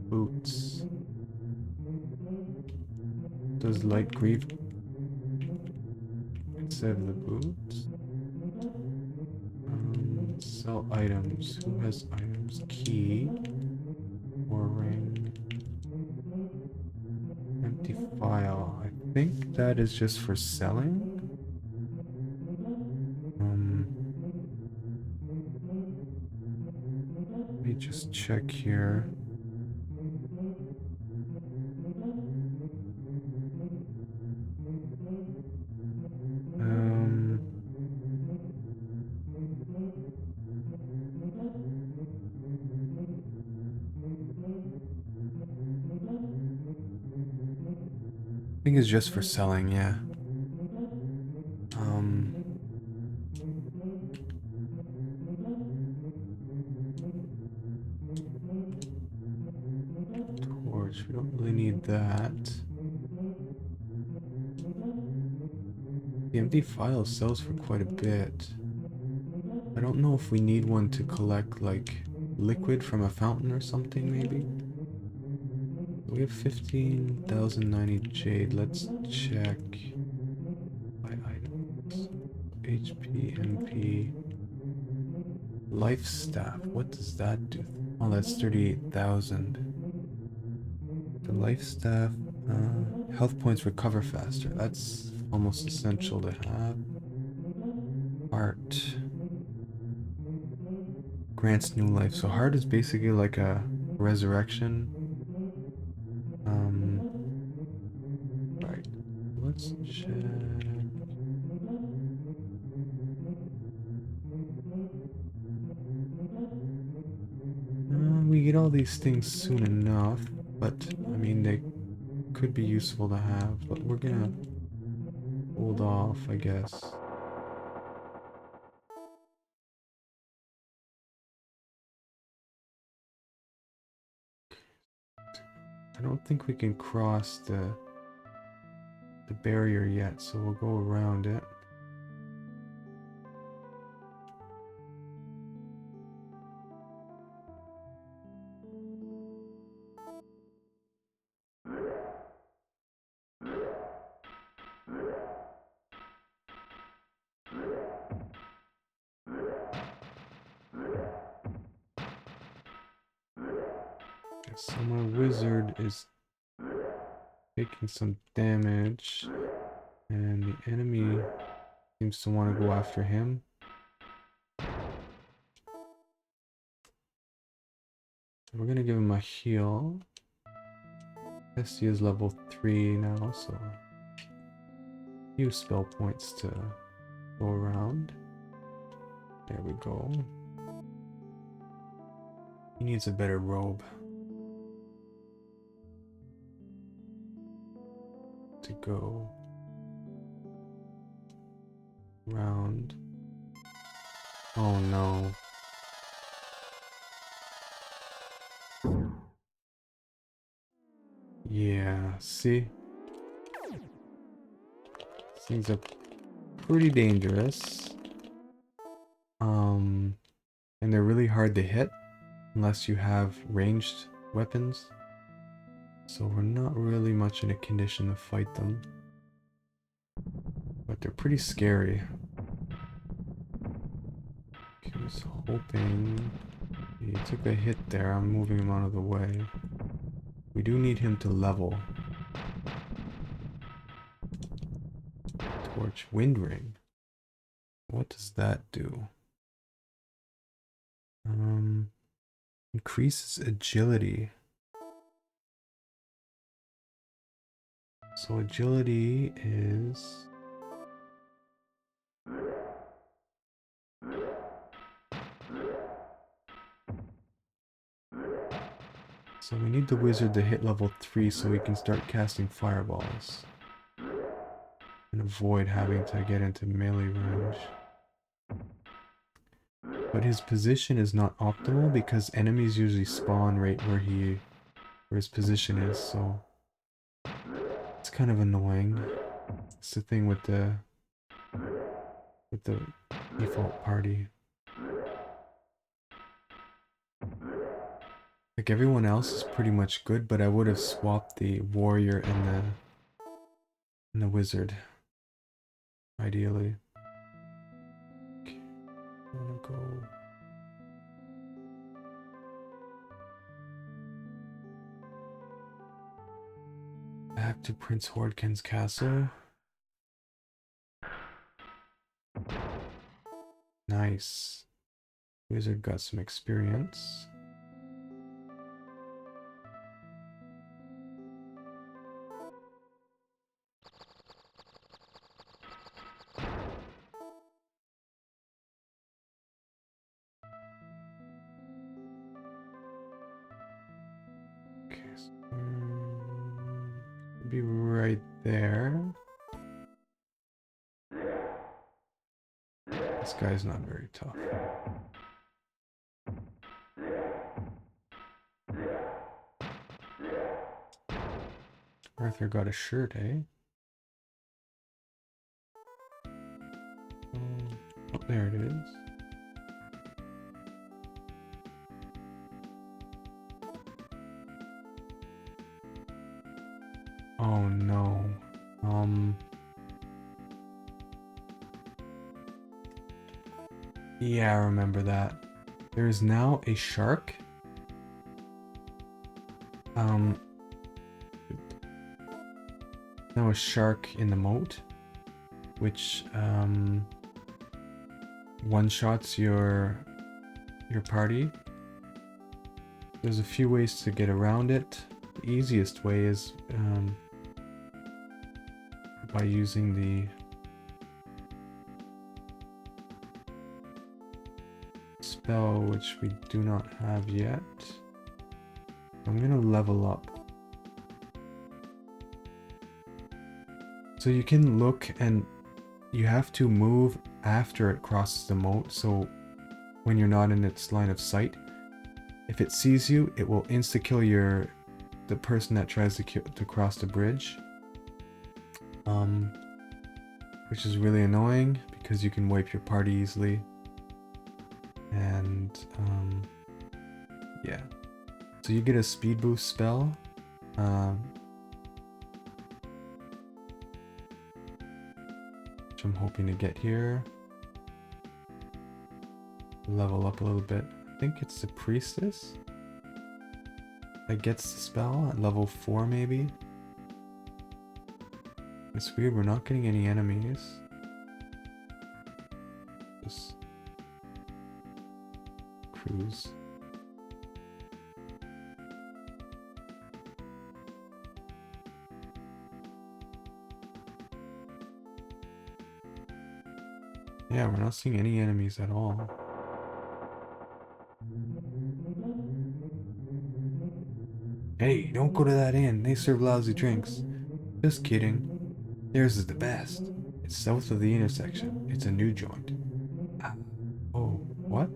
Boots. Does light greave instead of the boots? Sell items. Who has items? Key. Or ring. Empty file. I think that is just for selling. Let me just check here. I think it's just for selling, yeah. Torch, we don't really need that. The empty file sells for quite a bit. I don't know if we need one to collect, like, liquid from a fountain or something, maybe? We have 15,090 jade. Let's check. Buy items. HP, MP. Life staff. What does that do? Oh, that's 38,000. The life staff. Health points recover faster. That's almost essential to have. Art. Grants new life. So heart is basically like a resurrection. Right. Let's check. We get all these things soon enough, but I mean they could be useful to have. But we're gonna hold off, I guess. I don't think we can cross the barrier yet, so we'll go around it. So my wizard is taking some damage, and the enemy seems to want to go after him. We're gonna give him a heal. He is level 3 now, so a few spell points to go around. There we go. He needs a better robe to go around. Oh no. Yeah, see? These things are pretty dangerous. And they're really hard to hit unless you have ranged weapons. So we're not really much in a condition to fight them. But they're pretty scary. Okay, I was hoping... He took a hit there, I'm moving him out of the way. We do need him to level. Torch Wind Ring. What does that do? Increases agility. So agility is... So we need the wizard to hit level 3 so we can start casting fireballs. And avoid having to get into melee range. But his position is not optimal because enemies usually spawn right where his position is, so it's kind of annoying. It's the thing with the default party. Like everyone else is pretty much good, but I would have swapped the warrior and the wizard. Ideally. Okay. I wanna go. Back to Prince Hordkhen's castle. Nice. Wizard got some experience. Okay, so, be right there. This guy's not very tough. Arthur got a shirt, eh? Oh, there it is. Oh no. Yeah, I remember that. There is now a shark. Now a shark in the moat, which one-shots your party. There's a few ways to get around it. The easiest way is by using the spell, which we do not have yet. I'm gonna level up. So you can look and you have to move after it crosses the moat. So when you're not in its line of sight, if it sees you, it will insta-kill the person that tries to cross the bridge. Which is really annoying because you can wipe your party easily. And yeah. So you get a speed boost spell. Which I'm hoping to get here. Level up a little bit. I think it's the priestess that gets the spell at level 4 maybe. It's weird, we're not getting any enemies. Just cruise. Yeah, we're not seeing any enemies at all. Hey, don't go to that inn. They serve lousy drinks. Just kidding. Theirs is the best. It's south of the intersection. It's a new joint. Ah, oh, what?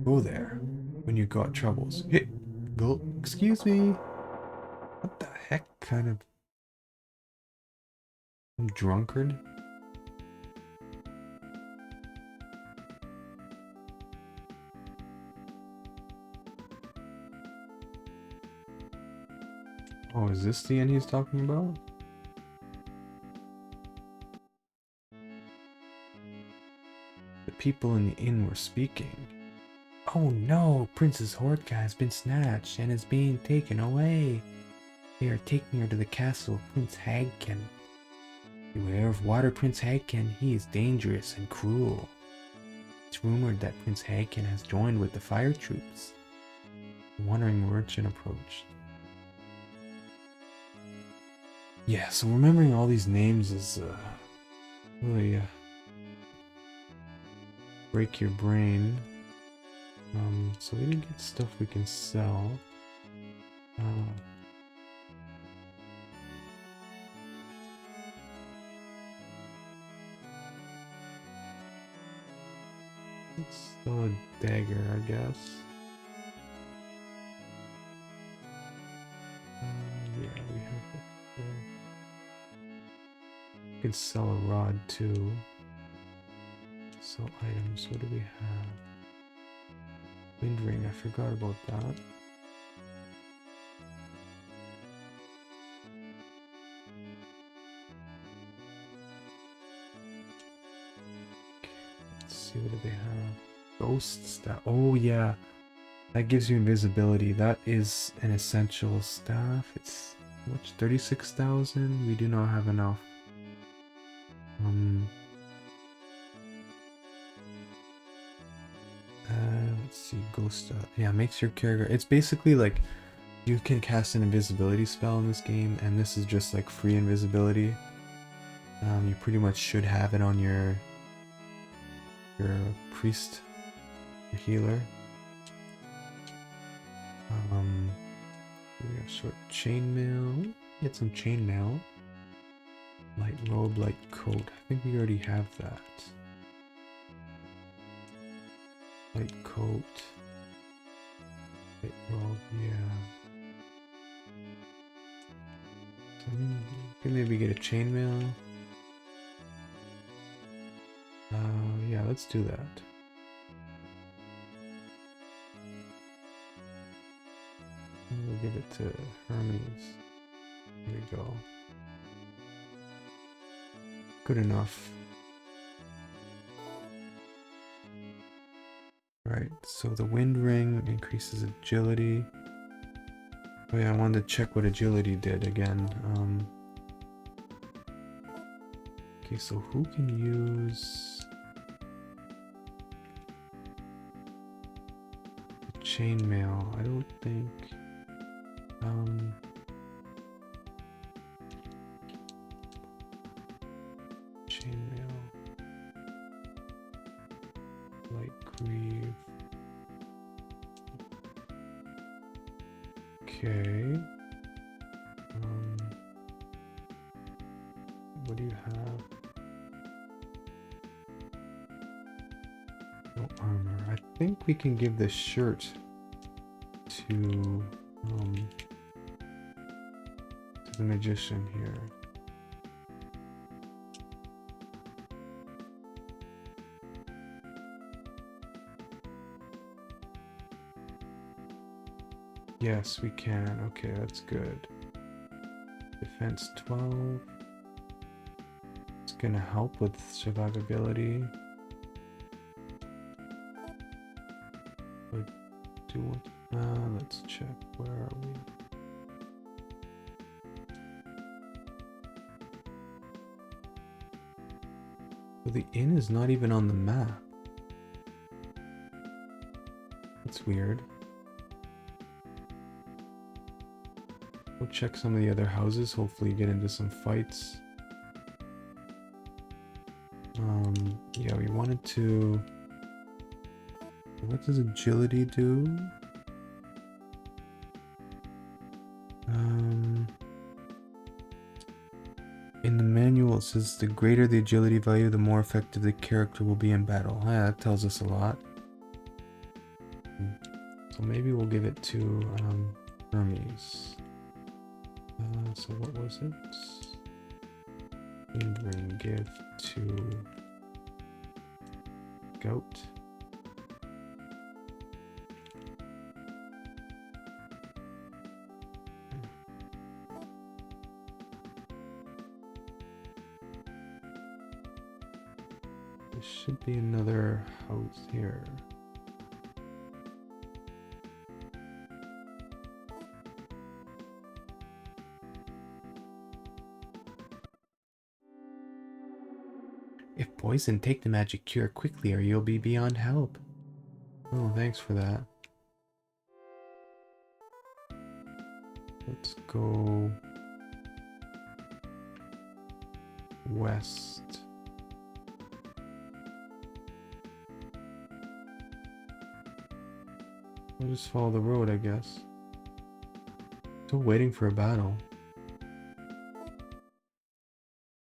Go there. When you got troubles. Hey, go. Excuse me. What the heck kind of drunkard? Oh, is this the inn he's talking about? The people in the inn were speaking. Oh no, Princess Hordkhen has been snatched and is being taken away. They are taking her to the castle of Prince Hordkhen. Beware of Water Prince Hordkhen, he is dangerous and cruel. It's rumored that Prince Hordkhen has joined with the fire troops. The wandering merchant approached. Yeah, so remembering all these names is really break your brain. So we didn't get stuff we can sell. It's still a dagger, I guess. Yeah, we have it there. We can sell a rod too. Sell items. What do we have? Wind ring. I forgot about that. Let's see, what do they have? Ghost staff. Oh yeah, that gives you invisibility. That is an essential staff. It's how much? 36,000. We do not have enough. Let's see, ghost stuff. Yeah, makes your character. It's basically like you can cast an invisibility spell in this game, and this is just like free invisibility. You pretty much should have it on your priest, your healer. We have short chainmail. Get some chainmail. Light robe, light coat. I think we already have that. Light coat. Light robe, yeah. So I mean, you can maybe get a chainmail. Yeah, let's do that. We'll give it to Hermes. There we go. Good enough. Right, so the wind ring increases agility. Oh yeah, I wanted to check what agility did again. Okay, so who can use chainmail? I don't think. Chainmail. Light greave. Okay. what do you have? No armor. I think we can give this shirt to the magician here. Yes, we can. Okay, that's good. Defense 12. It's gonna help with survivability. But let's check. Where are we? So the inn is not even on the map. That's weird. We'll check some of the other houses, hopefully get into some fights. Yeah, we wanted to... What does agility do? In the manual it says the greater the agility value, the more effective the character will be in battle. Yeah, that tells us a lot. So maybe we'll give it to Hermes. So what was it? Bring give to goat. There should be another house here. If poisoned, take the magic cure quickly or you'll be beyond help. Oh, thanks for that. Let's go west. We'll just follow the road, I guess. Still waiting for a battle.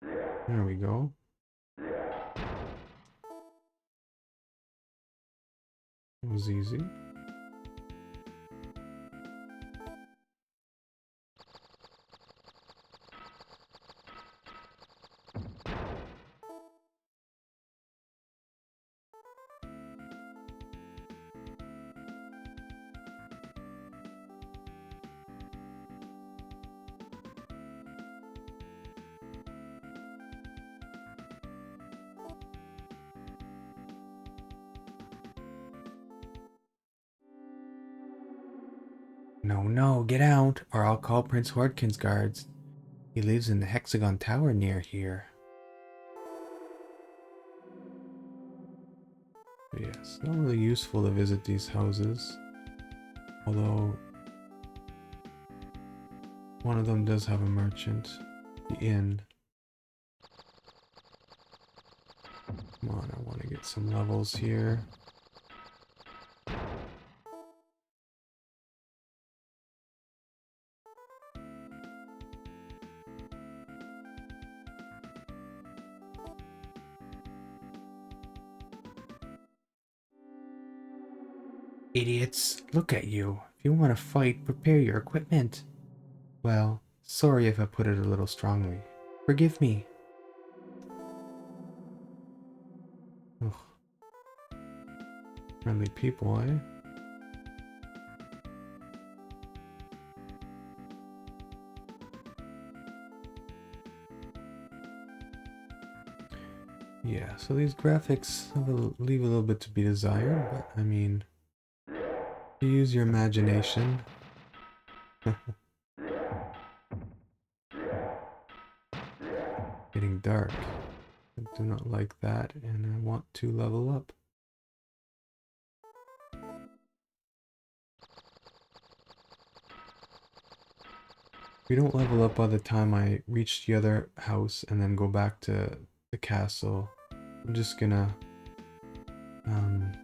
There we go. It was easy. No, get out, or I'll call Prince Hordkhen's guards. He lives in the Hexagon Tower near here. But yeah, it's not really useful to visit these houses. Although, one of them does have a merchant. The inn. Come on, I want to get some levels here. Idiots, look at you. If you want to fight, prepare your equipment. Well, sorry if I put it a little strongly. Forgive me. Ugh. Friendly people, eh? Yeah, so these graphics leave a little bit to be desired, but I mean, you use your imagination. Getting dark. I do not like that, and I want to level up. We don't level up by the time I reach the other house and then go back to the castle. I'm just gonna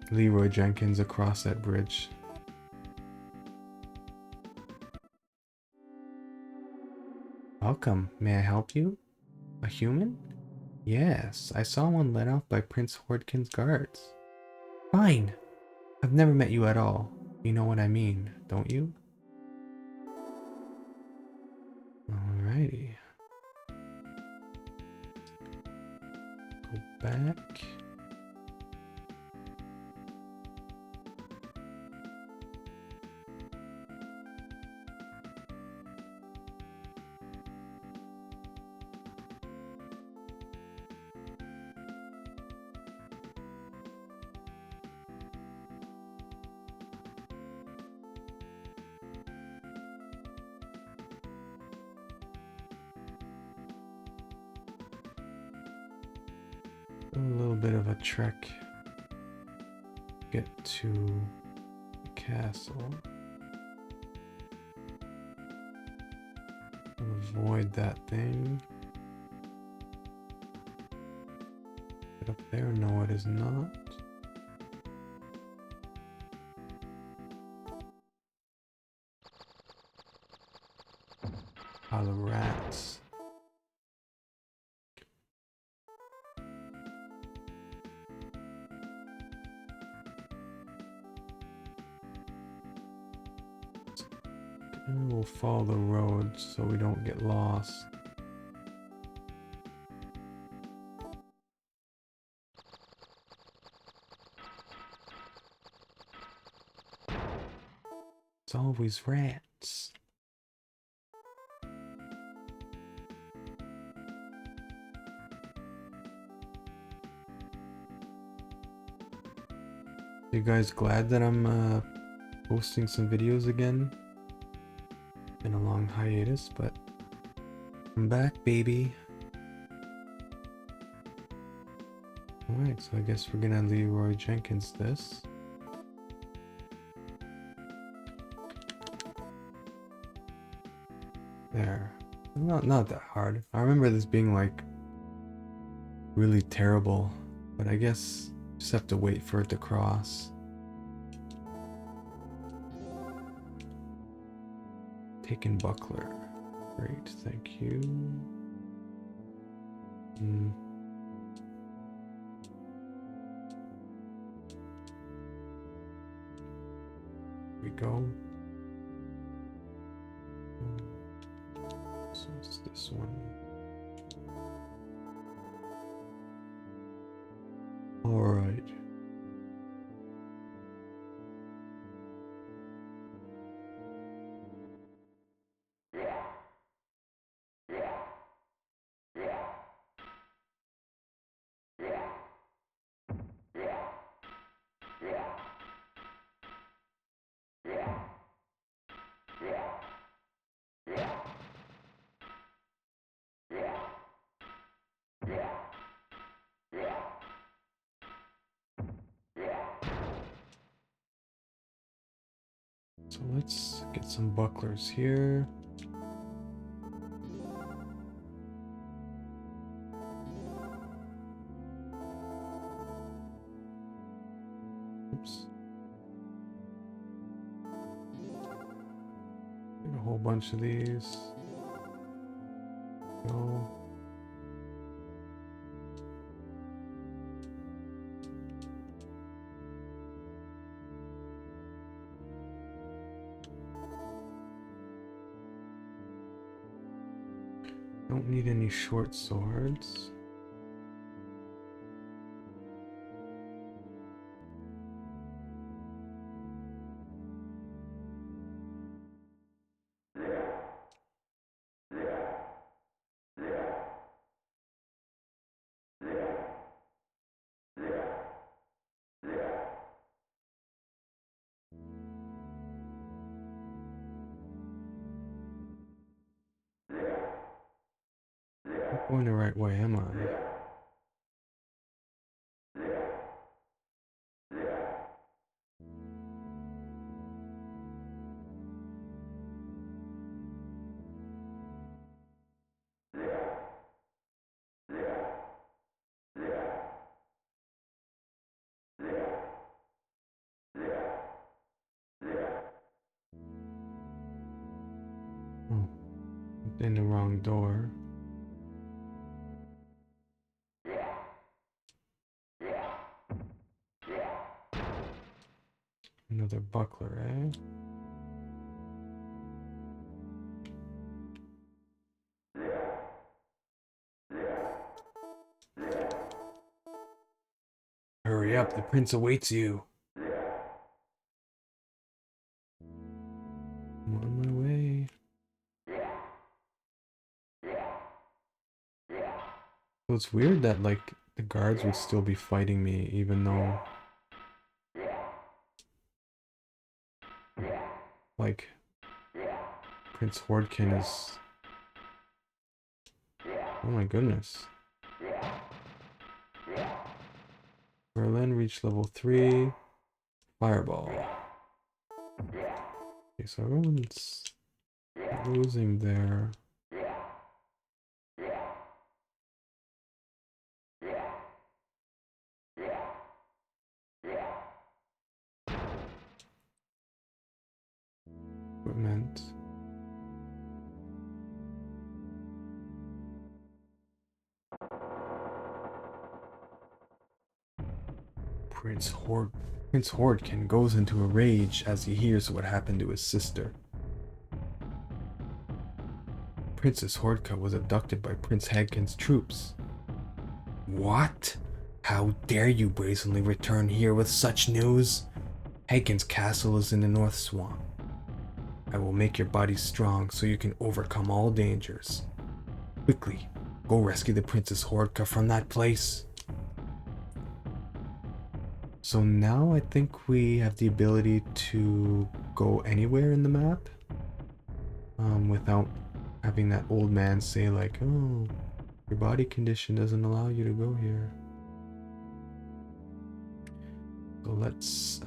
Leroy Jenkins across that bridge. Welcome. May I help you? A human? Yes, I saw one let off by Prince Hordkhen's guards. Fine. I've never met you at all. You know what I mean, don't you? Alrighty. Go back. A little bit of a trek. Get to the castle. Avoid that thing. Get up there, no it is not. Pile of rats. And we'll follow the road so we don't get lost. It's always rats. You guys glad that I'm posting some videos again? Been a long hiatus, but I'm back, baby. Alright, so I guess we're gonna Leroy Jenkins this. There. Not that hard. I remember this being like really terrible, but I guess just have to wait for it to cross. Taken buckler. Great, thank you. Here we go. So it's this one. All right. So let's get some bucklers here. Oops. Get a whole bunch of these. Go. Don't need any short swords. Not going the right way, am I? Oh, in the wrong door. Another buckler, eh? Hurry up, the prince awaits you. I'm on my way. So it's weird that, like, the guards would still be fighting me, even though, like, Prince Hordkhen is... Oh my goodness. Berlin reached level 3. Fireball. Okay, so everyone's losing there. Equipment. Prince Hordkhen goes into a rage as he hears what happened to his sister. Princess Hordka was abducted by Prince Hagken's troops. What? How dare you brazenly return here with such news? Hagken's castle is in the North Swamp. I will make your body strong so you can overcome all dangers. Quickly, go rescue the Princess Hordka from that place. So now I think we have the ability to go anywhere in the map without having that old man say like, oh, your body condition doesn't allow you to go here. So let's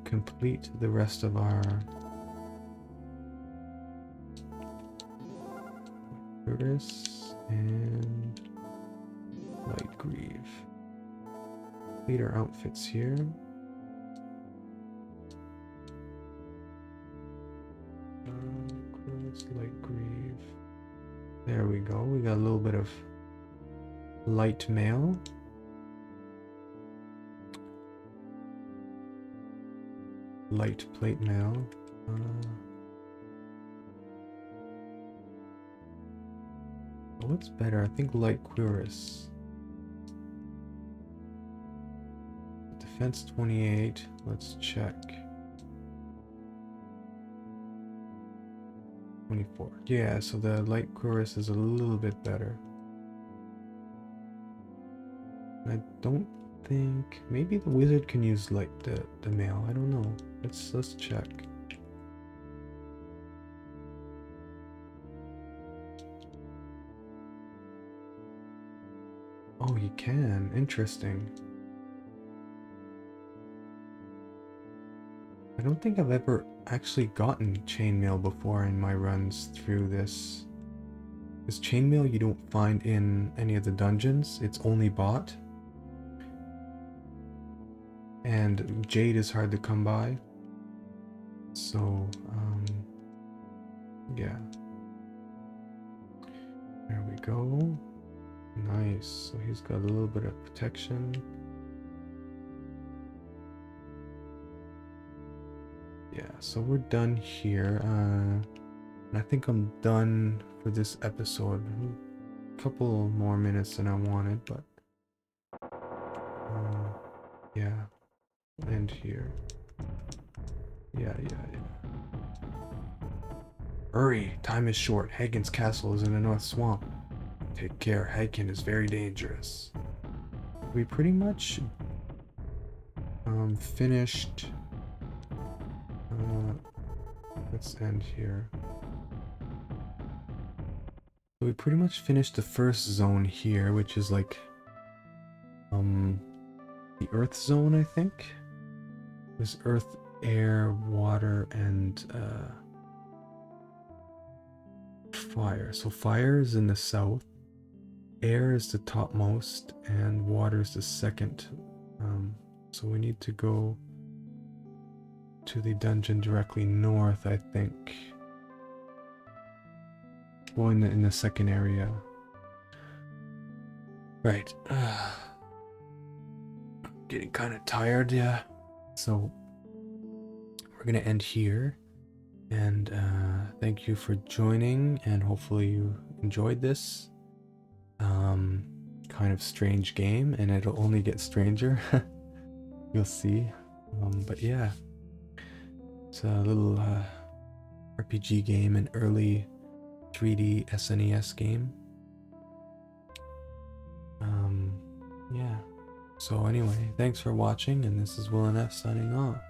complete the rest of our Curtis and Light Grieve. Complete our outfits here. Curtis, Light Grieve. There we go. We got a little bit of light mail. Light plate mail. What's better? I think light cuirass. Defense 28. Let's check. 24. Yeah, so the light cuirass is a little bit better. I don't think maybe the wizard can use like the mail. I don't know. Let's check. Oh, he can. Interesting. I don't think I've ever actually gotten chainmail before in my runs through this. This chainmail you don't find in any of the dungeons. It's only bought. And jade is hard to come by. So, yeah. There we go. Nice. So he's got a little bit of protection. Yeah, so we're done here. And I think I'm done for this episode. A couple more minutes than I wanted, but yeah. End here. Yeah. Hurry! Time is short. Hagen's castle is in the North Swamp. Take care. Hagen is very dangerous. We pretty much finished. Let's end here. So we pretty much finished the first zone here, which is like the Earth zone, I think. There's Earth, air, water, and fire. So fire is in the south, air is the topmost, and water is the second. So we need to go to the dungeon directly north, I think. Well, in the second area. Right. Getting kind of tired, yeah. So we're gonna end here. And thank you for joining, and hopefully you enjoyed this kind of strange game, and it'll only get stranger. You'll see. But yeah, it's a little RPG game, an early 3D SNES game. Yeah. So anyway, thanks for watching, and this is WilNF signing off.